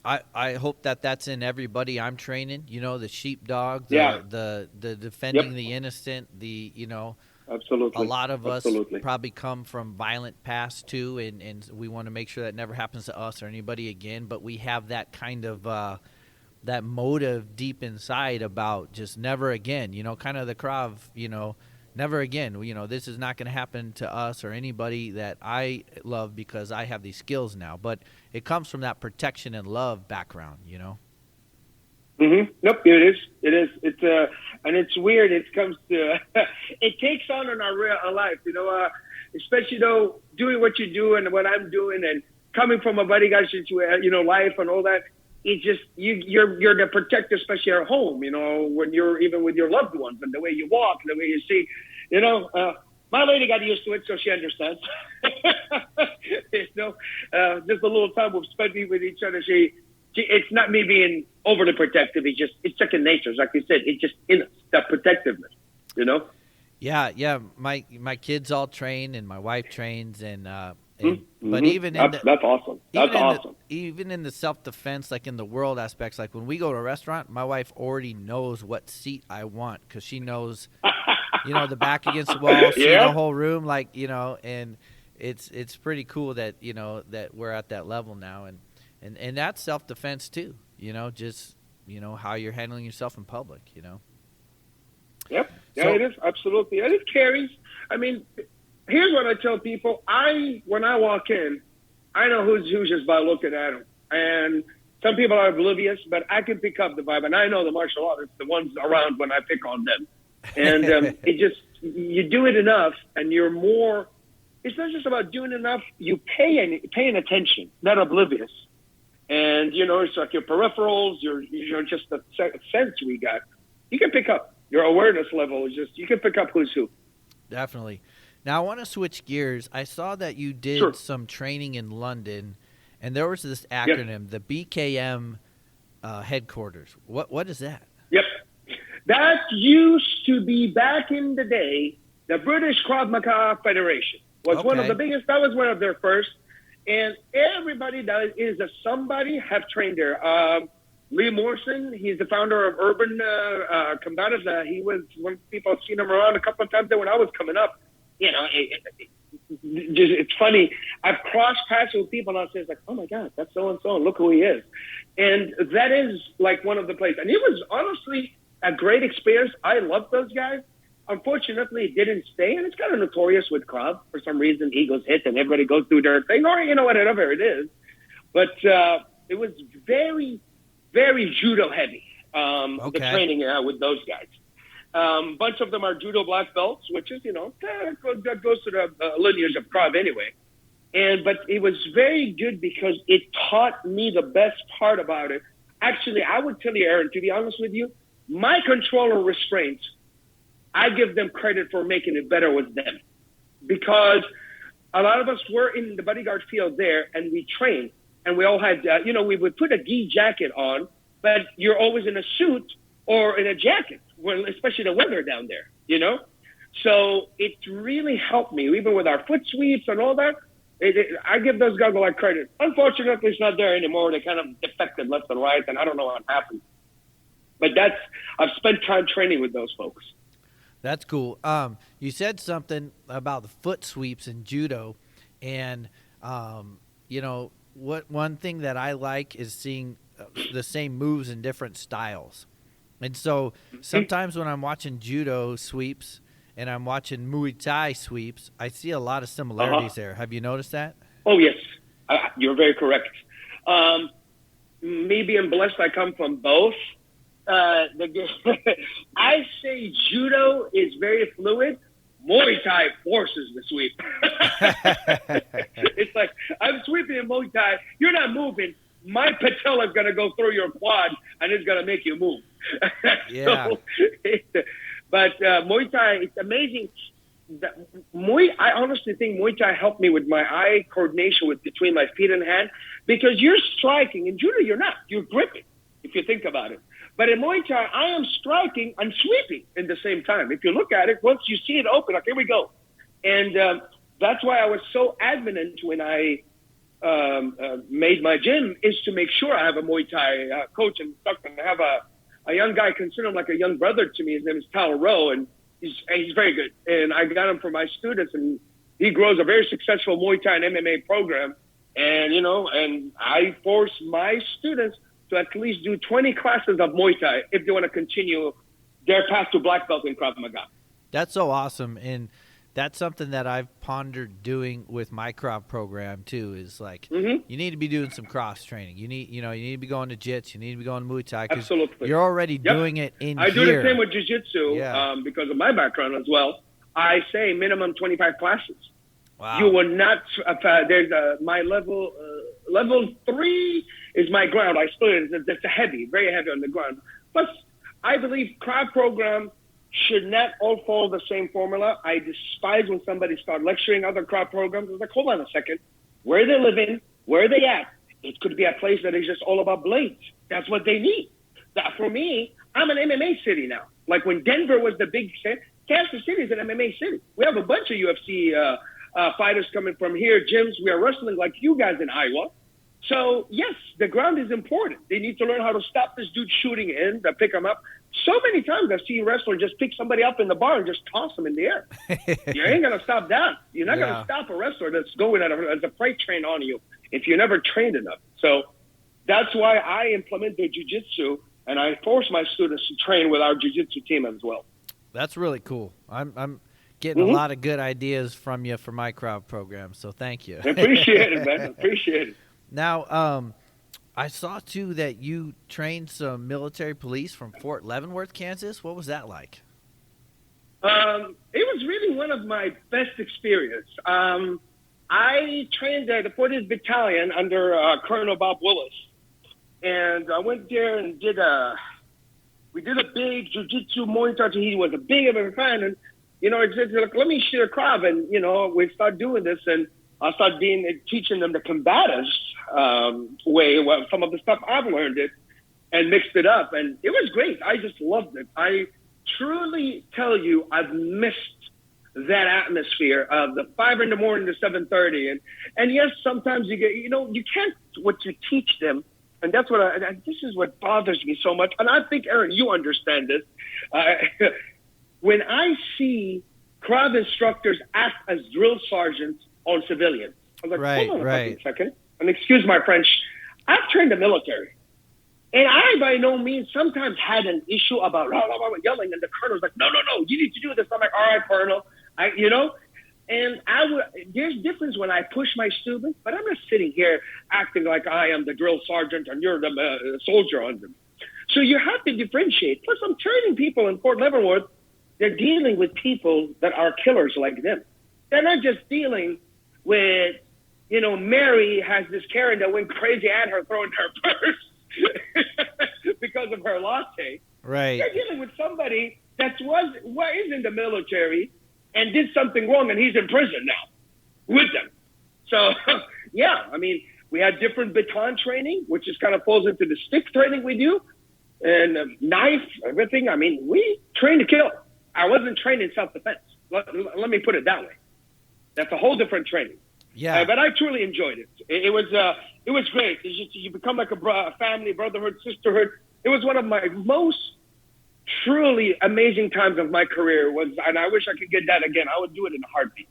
I hope that's in everybody I'm training. The sheepdog, the defending the innocent, Absolutely. A lot of us Absolutely. probably come from violent past too, and we want to make sure that never happens to us or anybody again. But we have that kind of that motive deep inside about just never again. Kind of the Krav. Never again. This is not going to happen to us or anybody that I love because I have these skills now. But it comes from that protection and love background. Nope, it is. It's and it's weird. It comes to it takes on in our real life, especially doing what you do and what I'm doing, and coming from a bodyguard situation, life and all that. It just you're the protector, especially at home. When you're even with your loved ones and the way you walk, the way you see. My lady got used to it, so she understands. Just a little time we've spent with each other. It's not me being overly protective. It's second nature. Like you said, it's just in us, that protectiveness, Yeah. My kids all train and my wife trains but even that's awesome. That's awesome. Even in the self-defense, like in the world aspects, like when we go to a restaurant, my wife already knows what seat I want because she knows, the back against the wall, see the whole room, and it's pretty cool that, that we're at that level now. And that's self-defense too, just, how you're handling yourself in public, Yep. Yeah, it is. Absolutely. And it carries. I mean, here's what I tell people. When I walk in, I know who's just by looking at them. And some people are oblivious, but I can pick up the vibe. And I know the martial artists, the ones around when I pick on them. And you do it enough and you're more, it's not just about doing enough. You paying attention, not oblivious. And, it's like your peripherals, your just the sense we got. You can pick up. Your awareness level is you can pick up who's who. Definitely. Now, I want to switch gears. I saw that you did some training in London, and there was this acronym, the BKM headquarters. What is that? Yep. That used to be, back in the day, the British Krav Maga Federation. Was one of the biggest. That was one of their first. And everybody that is somebody have trained there. Lee Morrison, he's the founder of Urban Kembative. He was one people have seen him around a couple of times there when I was coming up. It's funny. I've crossed paths with people and I was like, oh my God, that's so and so. Look who he is. And that is like one of the places. And it was honestly a great experience. I love those guys. Unfortunately, it didn't stay, and it's kind of notorious with Krav. For some reason, egos hit and everybody goes through their thing, or whatever it is. But it was very, very judo heavy. The training with those guys. Bunch of them are judo black belts, which is, that goes to the lineage of Krav anyway. But it was very good because it taught me the best part about it. Actually, I would tell you, Aaron, to be honest with you, my control or restraints, I give them credit for making it better with them. Because a lot of us were in the bodyguard field there, and we trained. And we all had, we would put a gi jacket on, but you're always in a suit or in a jacket, especially the weather down there, So it really helped me, even with our foot sweeps and all that. I give those guys a lot of credit. Unfortunately, it's not there anymore. They kind of defected left and right, and I don't know what happened. But I've spent time training with those folks. That's cool. You said something about the foot sweeps in judo, and one thing that I like is seeing the same moves in different styles. And so sometimes when I'm watching judo sweeps and I'm watching Muay Thai sweeps, I see a lot of similarities there. Have you noticed that? Oh, yes. You're very correct. Me being blessed, I come from both. I say judo is very fluid. Muay Thai forces the sweep. It's like, I'm sweeping in Muay Thai. You're not moving. My patella is going to go through your quad, and it's going to make you move. Yeah. But Muay Thai, it's amazing. I honestly think Muay Thai helped me with my eye coordination between my feet and hand, because you're striking. In judo, you're not. You're gripping, if you think about it. But in Muay Thai, I am striking and sweeping in the same time. If you look at it, once you see it open, like, here we go. And that's why I was so adamant when I made my gym, is to make sure I have a Muay Thai coach and instructor. And I have a young guy, consider him like a young brother to me. His name is Tal Rowe, and he's very good. And I got him for my students, and he grows a very successful Muay Thai and MMA program. And, and I force my students to at least do 20 classes of Muay Thai if they want to continue their path to black belt in Krav Maga. That's so awesome. And that's something that I've pondered doing with my Krav program too, is like, you need to be doing some cross training. You need to be going to jits. You need to be going to Muay Thai. Absolutely. You're already doing it in here. I do the same with jiu-jitsu because of my background as well. I say minimum 25 classes. Wow. You will not, there's my level 3 is my ground. I split it. It's very heavy on the ground. Plus, I believe Krav program should not all follow the same formula. I despise when somebody start lecturing other Krav programs. It's like, hold on a second. Where they living? Where are they at? It could be a place that is just all about blades. That's what they need. For me, I'm an MMA city now. Like when Denver was the big city, Kansas City is an MMA city. We have a bunch of UFC fighters coming from here, gyms. We are wrestling like you guys in Iowa. So, yes, the ground is important. They need to learn how to stop this dude shooting in, to pick him up. So many times I've seen wrestlers just pick somebody up in the bar and just toss them in the air. You ain't going to stop that. You're not going to stop a wrestler that's going as a freight train on you if you're never trained enough. So that's why I implemented jiu-jitsu, and I force my students to train with our jiu-jitsu team as well. That's really cool. I'm getting a lot of good ideas from you for my Krav program, so thank you. I appreciate it, man. Appreciate it. Now, I saw, too, that you trained some military police from Fort Leavenworth, Kansas. What was that like? It was really one of my best experiences. I trained at the 40th Battalion under Colonel Bob Willis. And I went there and we did a big jiu-jitsu Muay Thai. He was a big of a fan. And, it said, like, let me share Krav. And, we start doing this. And I started teaching them the combatives way, some of the stuff I've learned it and mixed it up. And it was great. I just loved it. I truly tell you, I've missed that atmosphere of the 5 in the morning to 7:30. And yes, sometimes you get, you can't, what you teach them. And that's this is what bothers me so much. And I think, Aaron, you understand this. When I see Krav instructors act as drill sergeants on civilians, I was like, hold on a second. And excuse my French, I've trained the military. And I, by no means, sometimes had an issue about yelling. And the colonel's like, no, you need to do this. I'm like, all right, Colonel. And there's difference when I push my students, but I'm not sitting here acting like I am the drill sergeant and you're the soldier on them. So you have to differentiate. Plus, I'm training people in Fort Leavenworth they're dealing with people that are killers like them. They're not just dealing with, Mary has this Karen that went crazy at her throwing her purse because of her latte. Right. They're dealing with somebody that is in the military and did something wrong, and he's in prison now with them. So, yeah, I mean, we had different baton training, which is kind of falls into the stick training we do, and knife, everything. I mean, we train to kill. I wasn't trained in self-defense. Let me put it that way. That's a whole different training. Yeah. But I truly enjoyed it. It was great. It's just, you become like a family, brotherhood, sisterhood. It was one of my most truly amazing times of my career. And I wish I could get that again. I would do it in a heartbeat.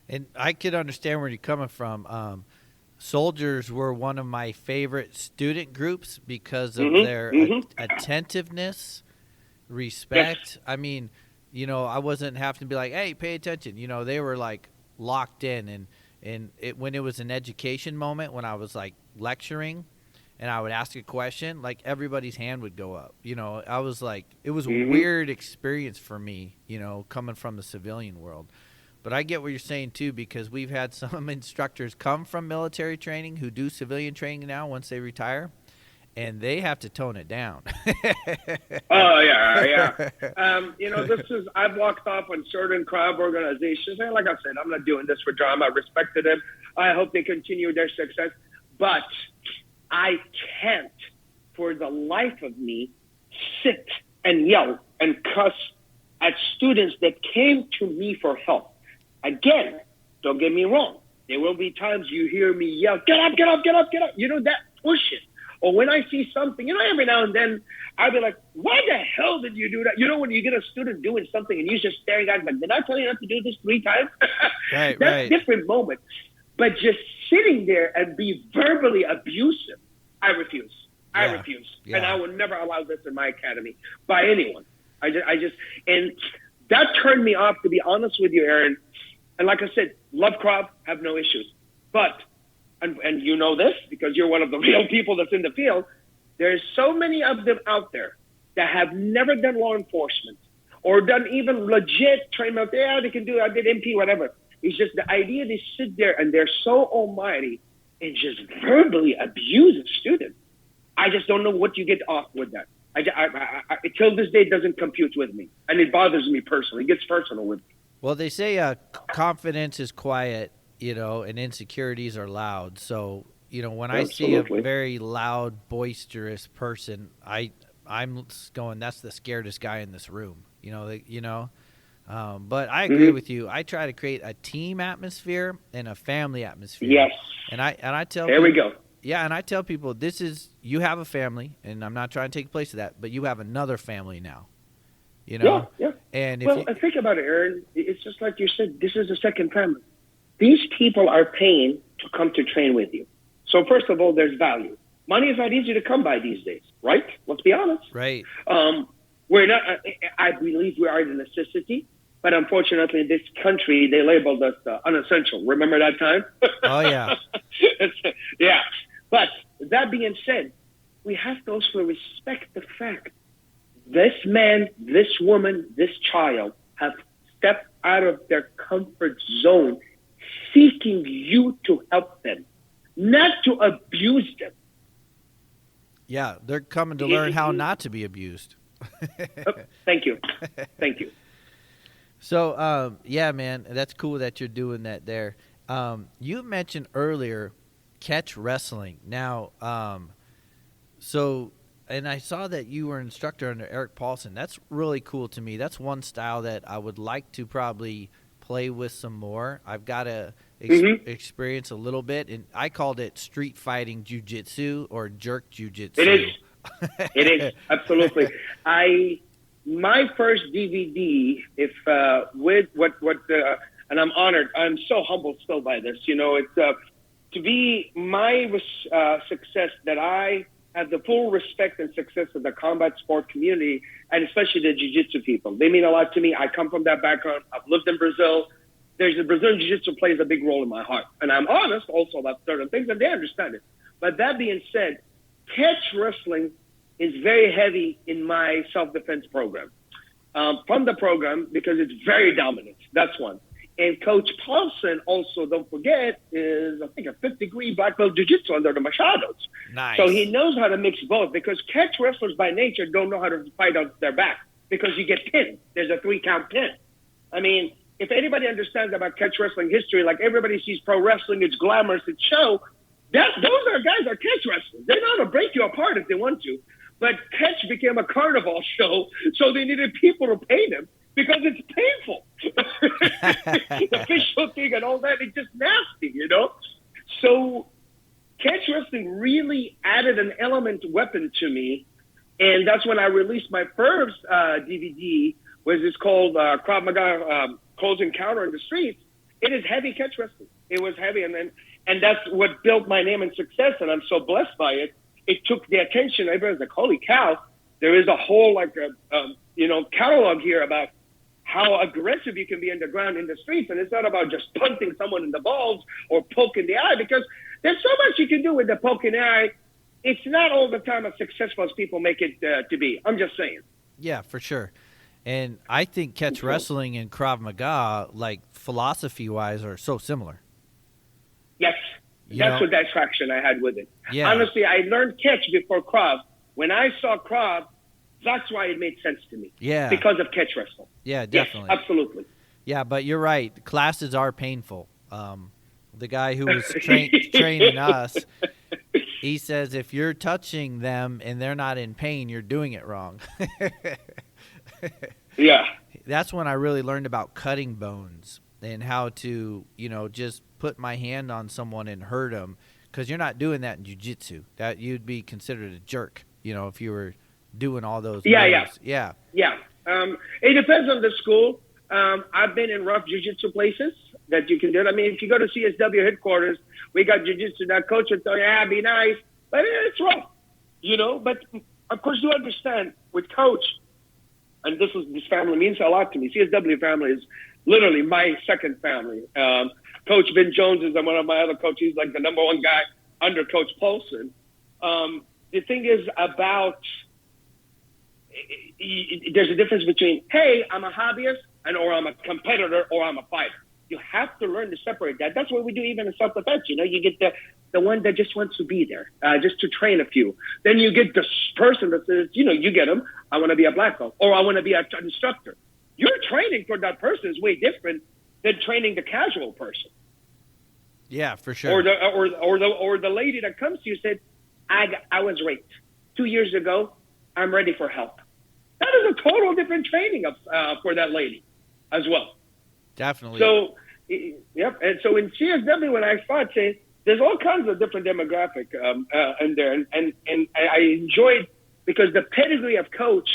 And I could understand where you're coming from. Soldiers were one of my favorite student groups because of their attentiveness, respect. Yes. I mean, I wasn't having to be like, hey, pay attention. They were like locked in. And when it was an education moment, when I was like lecturing and I would ask a question, like everybody's hand would go up. I was like, it was a weird experience for me, coming from the civilian world. But I get what you're saying, too, because we've had some instructors come from military training who do civilian training now once they retire, and they have to tone it down. Oh, yeah. I've walked off on certain Krav organizations, and like I said, I'm not doing this for drama. I respected them. I hope they continue their success. But I can't, for the life of me, sit and yell and cuss at students that came to me for help. Again, don't get me wrong. There will be times you hear me yell, get up, get up, get up, get up. That push it. Or when I see something, every now and then I'll be like, why the hell did you do that? When you get a student doing something and you're just staring at them, like, did I tell you not to do this 3 times? Right, That's right. different moment. But just sitting there and be verbally abusive, I refuse. I refuse. Yeah. And I will never allow this in my academy by anyone. And that turned me off, to be honest with you, Aaron. And like I said, love Krav, have no issues. But, and you know this because you're one of the real people that's in the field, there's so many of them out there that have never done law enforcement or done even legit training. Yeah, they can do it. I did MP, whatever. It's just the idea they sit there and they're so almighty and just verbally abuse a student. I just don't know what you get off with that. I till this day, it doesn't compute with me. And it bothers me personally. It gets personal with me. Well, they say confidence is quiet, and insecurities are loud. So, when I see a very loud, boisterous person, I'm going, that's the scaredest guy in this room, But I agree with you. I try to create a team atmosphere and a family atmosphere. Yes. And I tell there people, we go. Yeah, and I tell people, you have a family, and I'm not trying to take place of that, but you have another family now. Yeah. And think about it, Aaron. It's just like you said, this is a second family. These people are paying to come to train with you. So first of all, there's value. Money is not easy to come by these days, right? Let's be honest. Right. We're not. I believe we are a necessity, but unfortunately, in this country, they labeled us unessential. Remember that time? Oh yeah. Yeah. But that being said, we have to also respect the fact this man, this woman, this child have stepped out of their comfort zone, seeking you to help them, not to abuse them. Yeah, they're coming to learn how not to be abused. Thank you. So, yeah, man, that's cool that you're doing that there. You mentioned earlier catch wrestling. Now, and I saw that you were an instructor under Eric Paulson. That's really cool to me. That's one style that I would like to probably play with some more. I've got to experience a little bit, and I called it street fighting jiu-jitsu or jerk jiu-jitsu. It is, absolutely. My first DVD, with and I'm honored. I'm so humbled still by this. It's to be my success that I have the full respect and success of the combat sport community, and especially the jiu-jitsu people. They mean a lot to me. I come from that background. I've lived in Brazil. The Brazilian jiu-jitsu plays a big role in my heart. And I'm honest also about certain things, and they understand it. But that being said, catch wrestling is very heavy in my self-defense program. from the program because it's very dominant. That's one. And Coach Paulson also, don't forget, is, I think, a fifth-degree black belt jiu-jitsu under the Machados. Nice. So he knows how to mix both because catch wrestlers by nature don't know how to fight on their back because you get pinned. There's a 3-count pin. I mean, if anybody understands about catch wrestling history, like everybody sees pro wrestling, it's glamorous, it's show, those are guys are catch wrestlers. They know how to break you apart if they want to. But catch became a carnival show, so they needed people to pay them. Because it's painful. The fish hooking and all that, it's just nasty, So catch wrestling really added an element weapon to me. And that's when I released my first DVD, which is called Krav Maga Close Encounter in the Streets. It is heavy catch wrestling. It was heavy. And that's what built my name and success. And I'm so blessed by it. It took the attention. Everyone's like, holy cow, there is a whole catalog here about how aggressive you can be on the ground in the streets. And it's not about just punting someone in the balls or poking the eye, because there's so much you can do with the poke in the eye. It's not all the time as successful as people make it to be. I'm just saying. Yeah, for sure. And I think catch wrestling and Krav Maga, like philosophy-wise, are so similar. Yes. That's what that attraction I had with it. Yeah. Honestly, I learned catch before Krav. When I saw Krav, that's why it made sense to me. Yeah. Because of catch wrestling. Yeah, definitely. Yes, absolutely. Yeah, but you're right. Classes are painful. The guy who was training us, he says if you're touching them and they're not in pain, you're doing it wrong. Yeah. That's when I really learned about cutting bones and how to, just put my hand on someone and hurt them, because you're not doing that in jiu-jitsu. That you'd be considered a jerk, if you were doing all those moves. Yeah. It depends on the school. I've been in rough jiu-jitsu places that you can do it. I mean, if you go to CSW headquarters, we got jiu-jitsu. That coach will tell you, be nice, but it's rough, But of course, you understand with coach, and this family means a lot to me. CSW family is literally my second family. Coach Ben Jones is one of my other coaches. He's like the number one guy under Coach Paulson. The thing is about there's a difference between, hey, I'm a hobbyist or I'm a competitor or I'm a fighter. You have to learn to separate that. That's what we do even in self-defense. You get the one that just wants to be there, just to train a few. Then you get this person that says, you get them, I want to be a black belt or I want to be an instructor. Your training for that person is way different than training the casual person. Yeah, for sure. Or the lady that comes to you said, I was raped 2 years ago. I'm ready for help. That is a total different training for that lady as well. Definitely. So, yep. And so in CSW, when I fought, there's all kinds of different demographic in there. And I enjoyed, because the pedigree of coach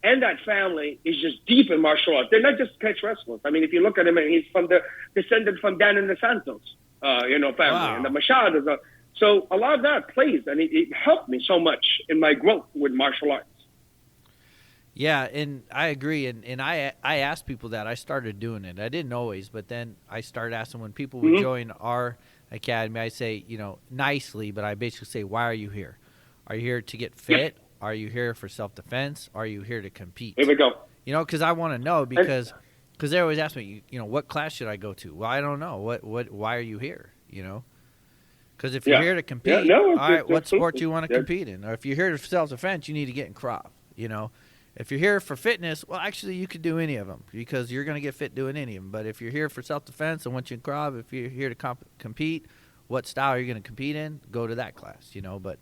and that family is just deep in martial arts. They're not just catch wrestlers. I mean, if you look at him, he's descended from Dan and the Santos, family, wow. and the Machados. So a lot of that plays, and it helped me so much in my growth with martial arts. Yeah, and I agree. And I asked people that. I started doing it. I didn't always, but then I started asking when people would join our academy. I say, nicely, but I basically say, why are you here? Are you here to get fit? Yeah. Are you here for self-defense? Are you here to compete? Here we go. Because I want to know, because they always ask me, what class should I go to? Well, I don't know. Why are you here? Because if you're here to compete, all right, what sport do you want to compete in? Or if you're here for self-defense, you need to get in Krav, If you're here for fitness, well, actually, you could do any of them because you're going to get fit doing any of them. But if you're here for self-defense and want you in Krav, if you're here to compete, what style are you going to compete in? Go to that class, But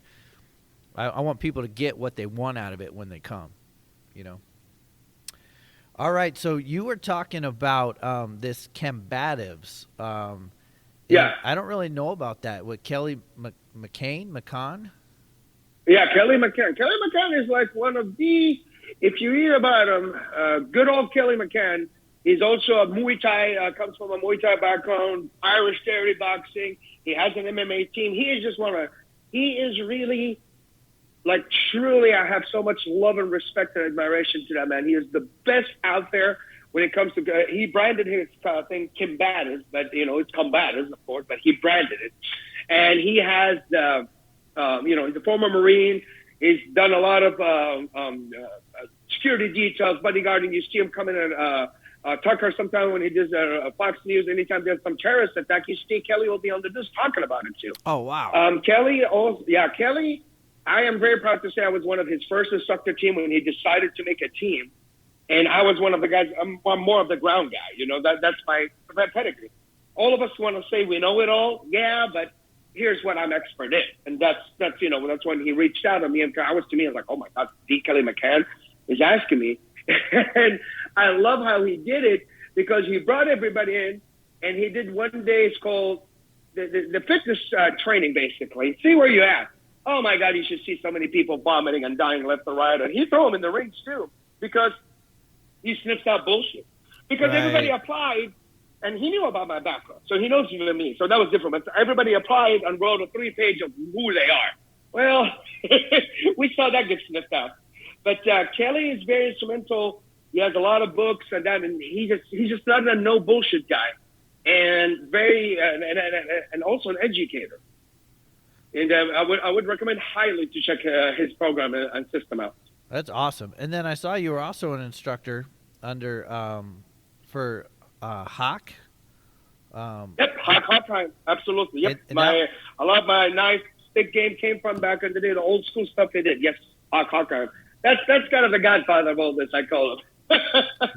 I want people to get what they want out of it when they come, All right, so you were talking about this Kembatives. Yeah. I don't really know about that. What, Kelly McCann? Yeah, Kelly McCann. Kelly McCann is like one of the, if you read about him, good old Kelly McCann. He's also a Muay Thai, comes from a Muay Thai background, Irish Terry boxing. He has an MMA team. He is really, like, truly, I have so much love and respect and admiration to that man. He is the best out there when it comes to, he branded his thing Kembative, but, it's combatives, of course, but he branded it. And he has, he's a former Marine. He's done a lot of security details, bodyguarding. You see him coming in Tucker sometime when he does Fox News. Anytime there's some terrorist attack, you see Kelly will be on the news talking about it too. Oh, wow. Kelly, I am very proud to say I was one of his first instructor team when he decided to make a team. And I was one of the guys, I'm more of the ground guy. You know, that's my pedigree. All of us want to say we know it all. Yeah, but here's what I'm expert in. And that's when he reached out to me. And I was like, oh my God, Kelly McCann is asking me. And I love how he did it because he brought everybody in and he did one day. It's called the fitness training, basically. See where you're at. Oh my God, you should see so many people vomiting and dying left and right. And he threw them in the rings too because he sniffs out bullshit. Because everybody applied and he knew about my background. So he knows me. So that was different. But everybody applied and wrote a 3-page of who they are. Well, we saw that get sniffed out. But Kelly is very instrumental. He has a lot of books and that, and he's just not a no bullshit guy, and very and also an educator. And I would recommend highly to check his program and system out. That's awesome. And then I saw you were also an instructor under for Hock. Yep, Hochheim, absolutely. Yep, a lot of my knife stick game came from back in the day, the old school stuff they did. Yes, Hochheim. That's kind of the godfather of all this, I call him.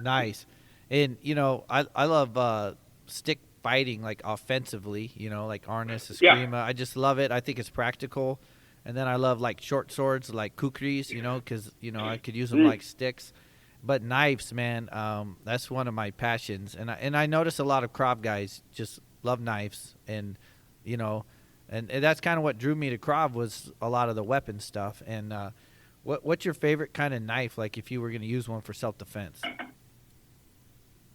Nice. And, you know, I love stick fighting, like, offensively, you know, like Arnis, Eskrima. Yeah. I just love it. I think it's practical. And then I love, like, short swords, like kukris, you know, because, you know, I could use them like sticks. But knives, man, that's one of my passions. And I notice a lot of Krav guys just love knives. And, you know, and that's kind of what drew me to Krav was a lot of the weapon stuff. And what's your favorite kind of knife, like if you were going to use one for self-defense?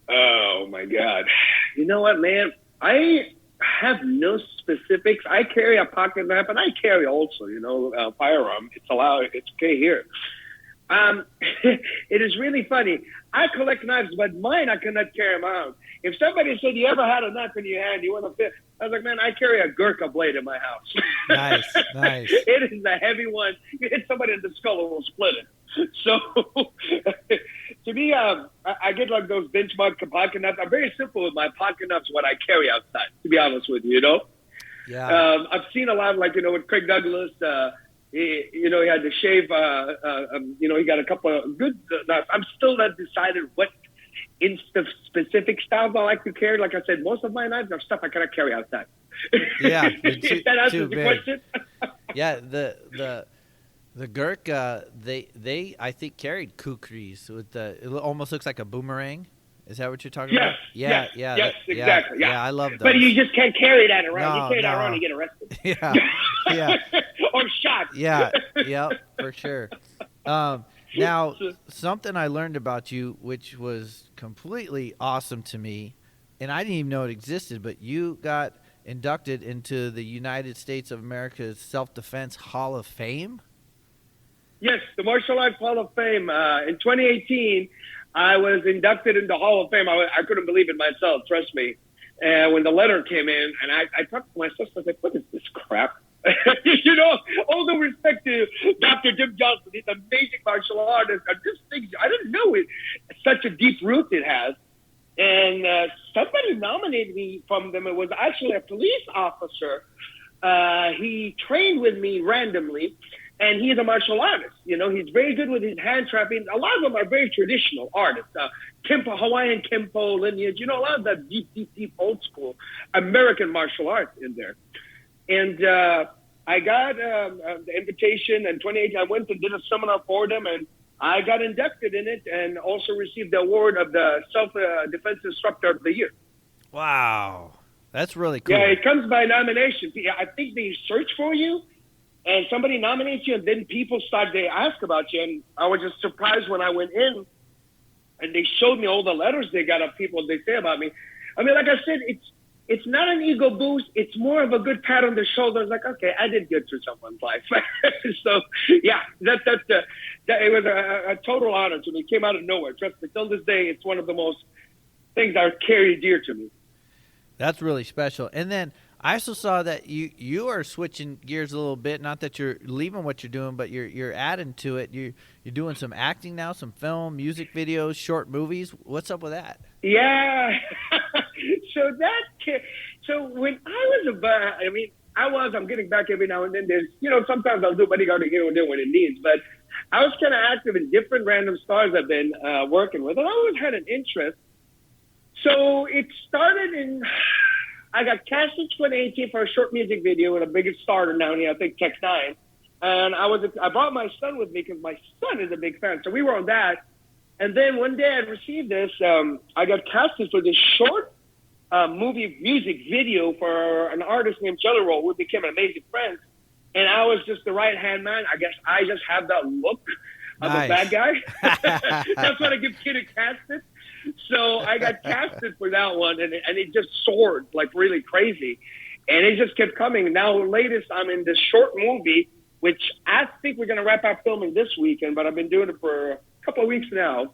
Oh, my God. You know what, man? I have no specifics. I carry a pocket knife, and I carry also, you know, a firearm. It's allowed. It's okay here. It is really funny. I collect knives, but mine, I cannot carry them out. If somebody said, you ever had a knife in your hand, you want to fit? I was like, man, I carry a Gurkha blade in my house. Nice. It is a heavy one. You hit somebody in the skull, it will split it. So, to me, I get like those benchmark pocket knives. I'm very simple with my pocket knives, what I carry outside, to be honest with you, you know? Yeah. I've seen a lot, like, you know, with Craig Douglas, he had to shave, you know, he got a couple of good knives. I'm still not decided what specific styles I like to carry. Like I said, most of my knives are stuff I cannot carry outside. Yeah. If that answers the question. Yeah, the Gurkha, they I think carried kukris with it almost looks like a boomerang. Is that what you're talking about? Yes, exactly. Yeah, I love those. But you just can't carry that around. You carry that around, you get arrested. Yeah. Or shot. Yeah, for sure. Now, something I learned about you, which was completely awesome to me, and I didn't even know it existed, but you got inducted into the United States of America's Self Defense Hall of Fame? Yes, the Martial Arts Hall of Fame. In 2018, I was inducted into Hall of Fame. I couldn't believe it myself, trust me. When the letter came in, and I talked to my sister, I was like, what is this crap? You know, all the respect to Dr. Jim Johnson. He's an amazing martial artist. I didn't know it. Such a deep root it has. And somebody nominated me from them. It was actually a police officer. He trained with me randomly, and he's a martial artist. You know, he's very good with his hand trapping. A lot of them are very traditional artists. Kempo, Hawaiian Kempo lineage. You know, a lot of that deep old school American martial arts in there. And I got the invitation in 2018. I went and did a seminar for them, and I got inducted in it and also received the award of the Self Defense Instructor of the Year. Wow. That's really cool. Yeah, it comes by nomination. I think they search for you, and somebody nominates you, and then people they ask about you. And I was just surprised when I went in, and they showed me all the letters they got of people they say about me. I mean, like I said, it's not an ego boost. It's more of a good pat on the shoulder. It's like, okay, I did good for someone's life. So, yeah, it was a total honor to me. It came out of nowhere. Trust me, till this day, it's one of the most things that are carry dear to me. That's really special. And then I also saw that you are switching gears a little bit. Not that you're leaving what you're doing, but you're adding to it. You're doing some acting now, some film, music videos, short movies. What's up with that? Yeah. So when I was I'm getting back every now and then. There's, sometimes I'll do bodyguard here and there when it needs, but I was kind of active in different random stars I've been working with, and I always had an interest. So it started I got cast in 2018 for a short music video with a big star down here, I think Tech 9. And I brought my son with me because my son is a big fan. So we were on that. And then one day I received this. I got casted for this short movie music video for an artist named Jelly Roll. We became amazing friends. And I was just the right-hand man. I guess I just have that look of a bad guy. That's what I get casted. So I got casted for that one, and it just soared like really crazy. And it just kept coming. Now, latest, I'm in this short movie, which I think we're going to wrap up filming this weekend, but I've been doing it for a couple of weeks now.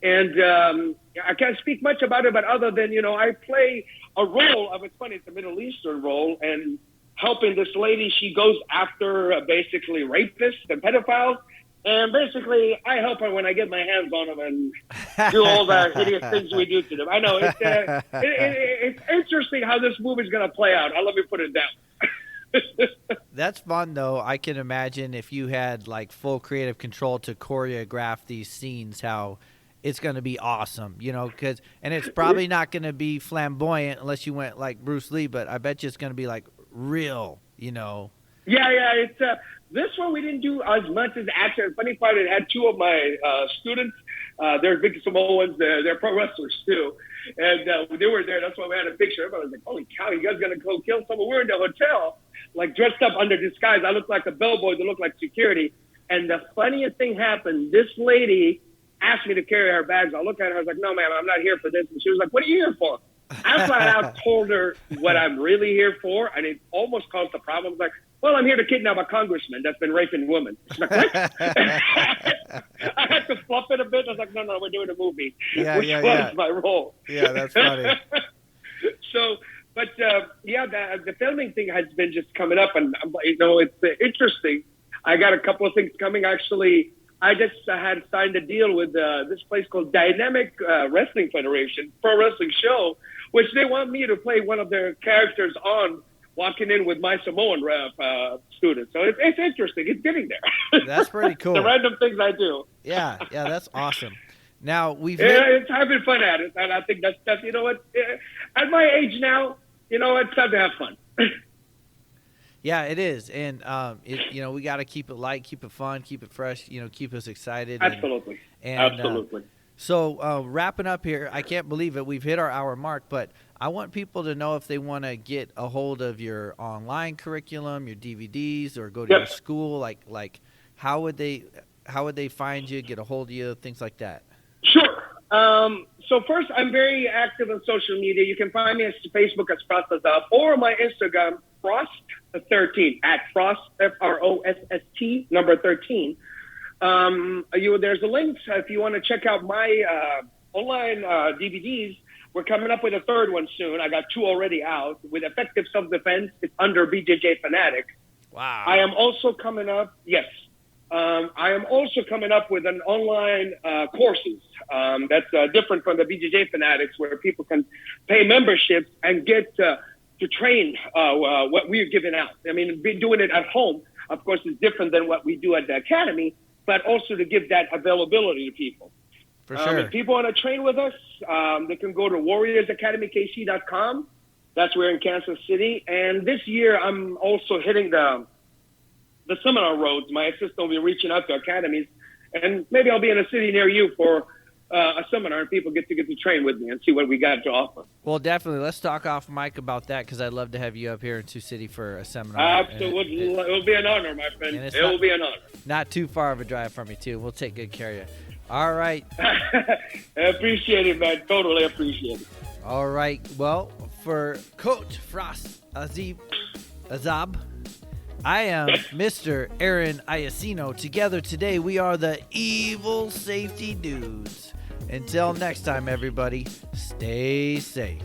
And I can't speak much about it, but other than, I play a role of, it's funny, it's a Middle Eastern role, and helping this lady, she goes after basically rapists and pedophiles. And basically, I help her when I get my hands on them and do all the hideous things we do to them. I know it's interesting how this movie's going to play out. I'll let me put it down. That's fun, though. I can imagine if you had like full creative control to choreograph these scenes, how it's going to be awesome, and it's probably not going to be flamboyant unless you went like Bruce Lee, but I bet you it's going to be like real, Yeah, it's this one we didn't do as much as action. The funny part, it had two of my students. They're big Samoans. They're pro wrestlers too, and they were there. That's why we had a picture. Everybody was like, "Holy cow, you guys gonna go kill someone?" We're in the hotel, like dressed up under disguise. I look like a bellboy. They look like security. And the funniest thing happened. This lady asked me to carry her bags. I looked at her. I was like, "No, ma'am, I'm not here for this." And she was like, "What are you here for?" I flat out told her what I'm really here for, and it almost caused a problem. I was like, "Well, I'm here to kidnap a congressman that's been raping women." She's like, "What?" I had to fluff it a bit. I was like, no, we're doing a movie. Which was my role. Yeah, that's funny. So, but the filming thing has been just coming up, and it's interesting. I got a couple of things coming. Actually, I just had signed a deal with this place called Dynamic Wrestling Federation, pro wrestling show, which they want me to play one of their characters on, walking in with my Samoan students. So it's interesting. It's getting there. That's pretty cool. The random things I do. Yeah, that's awesome. Now it's having fun at it, and I think that's at my age now, it's time to have fun. Yeah, it is, and we got to keep it light, keep it fun, keep it fresh, keep us excited. Absolutely. Absolutely. So wrapping up here, I can't believe it. We've hit our hour mark, but I want people to know if they want to get a hold of your online curriculum, your DVDs, or go to your school. Like how would they find you, get a hold of you, things like that? Sure. So first, I'm very active on social media. You can find me on Facebook as Frass Azab, or my Instagram, Frost13, at Frost, F-R-O-S-S-T, number 13. There's a link if you want to check out my online DVDs. We're coming up with a third one soon. I got two already out with Effective Self Defense. It's under BJJ Fanatic. Wow. I am also coming up. Yes. I am also coming up with an online courses that's different from the BJJ Fanatics, where people can pay memberships and get to train what we're giving out. I mean, doing it at home, of course, is different than what we do at the academy, but also to give that availability to people. For sure. If people want to train with us, they can go to warriorsacademykc.com. That's where in Kansas City. And this year, I'm also hitting the seminar roads. My assistant will be reaching out to academies, and maybe I'll be in a city near you for a seminar, and people get to train with me and see what we got to offer. Well, definitely. Let's talk off mic about that, because I'd love to have you up here in Sioux City for a seminar. Absolutely. It will be an honor, my friend. It will be an honor. Not too far of a drive from me, too. We'll take good care of you. All right. I appreciate it, man. Totally appreciate it. All right. Well, for Coach Frass Azab, I am Mr. Aaron Iacino. Together today, we are the Evil Safety Dudes. Until next time, everybody, stay safe.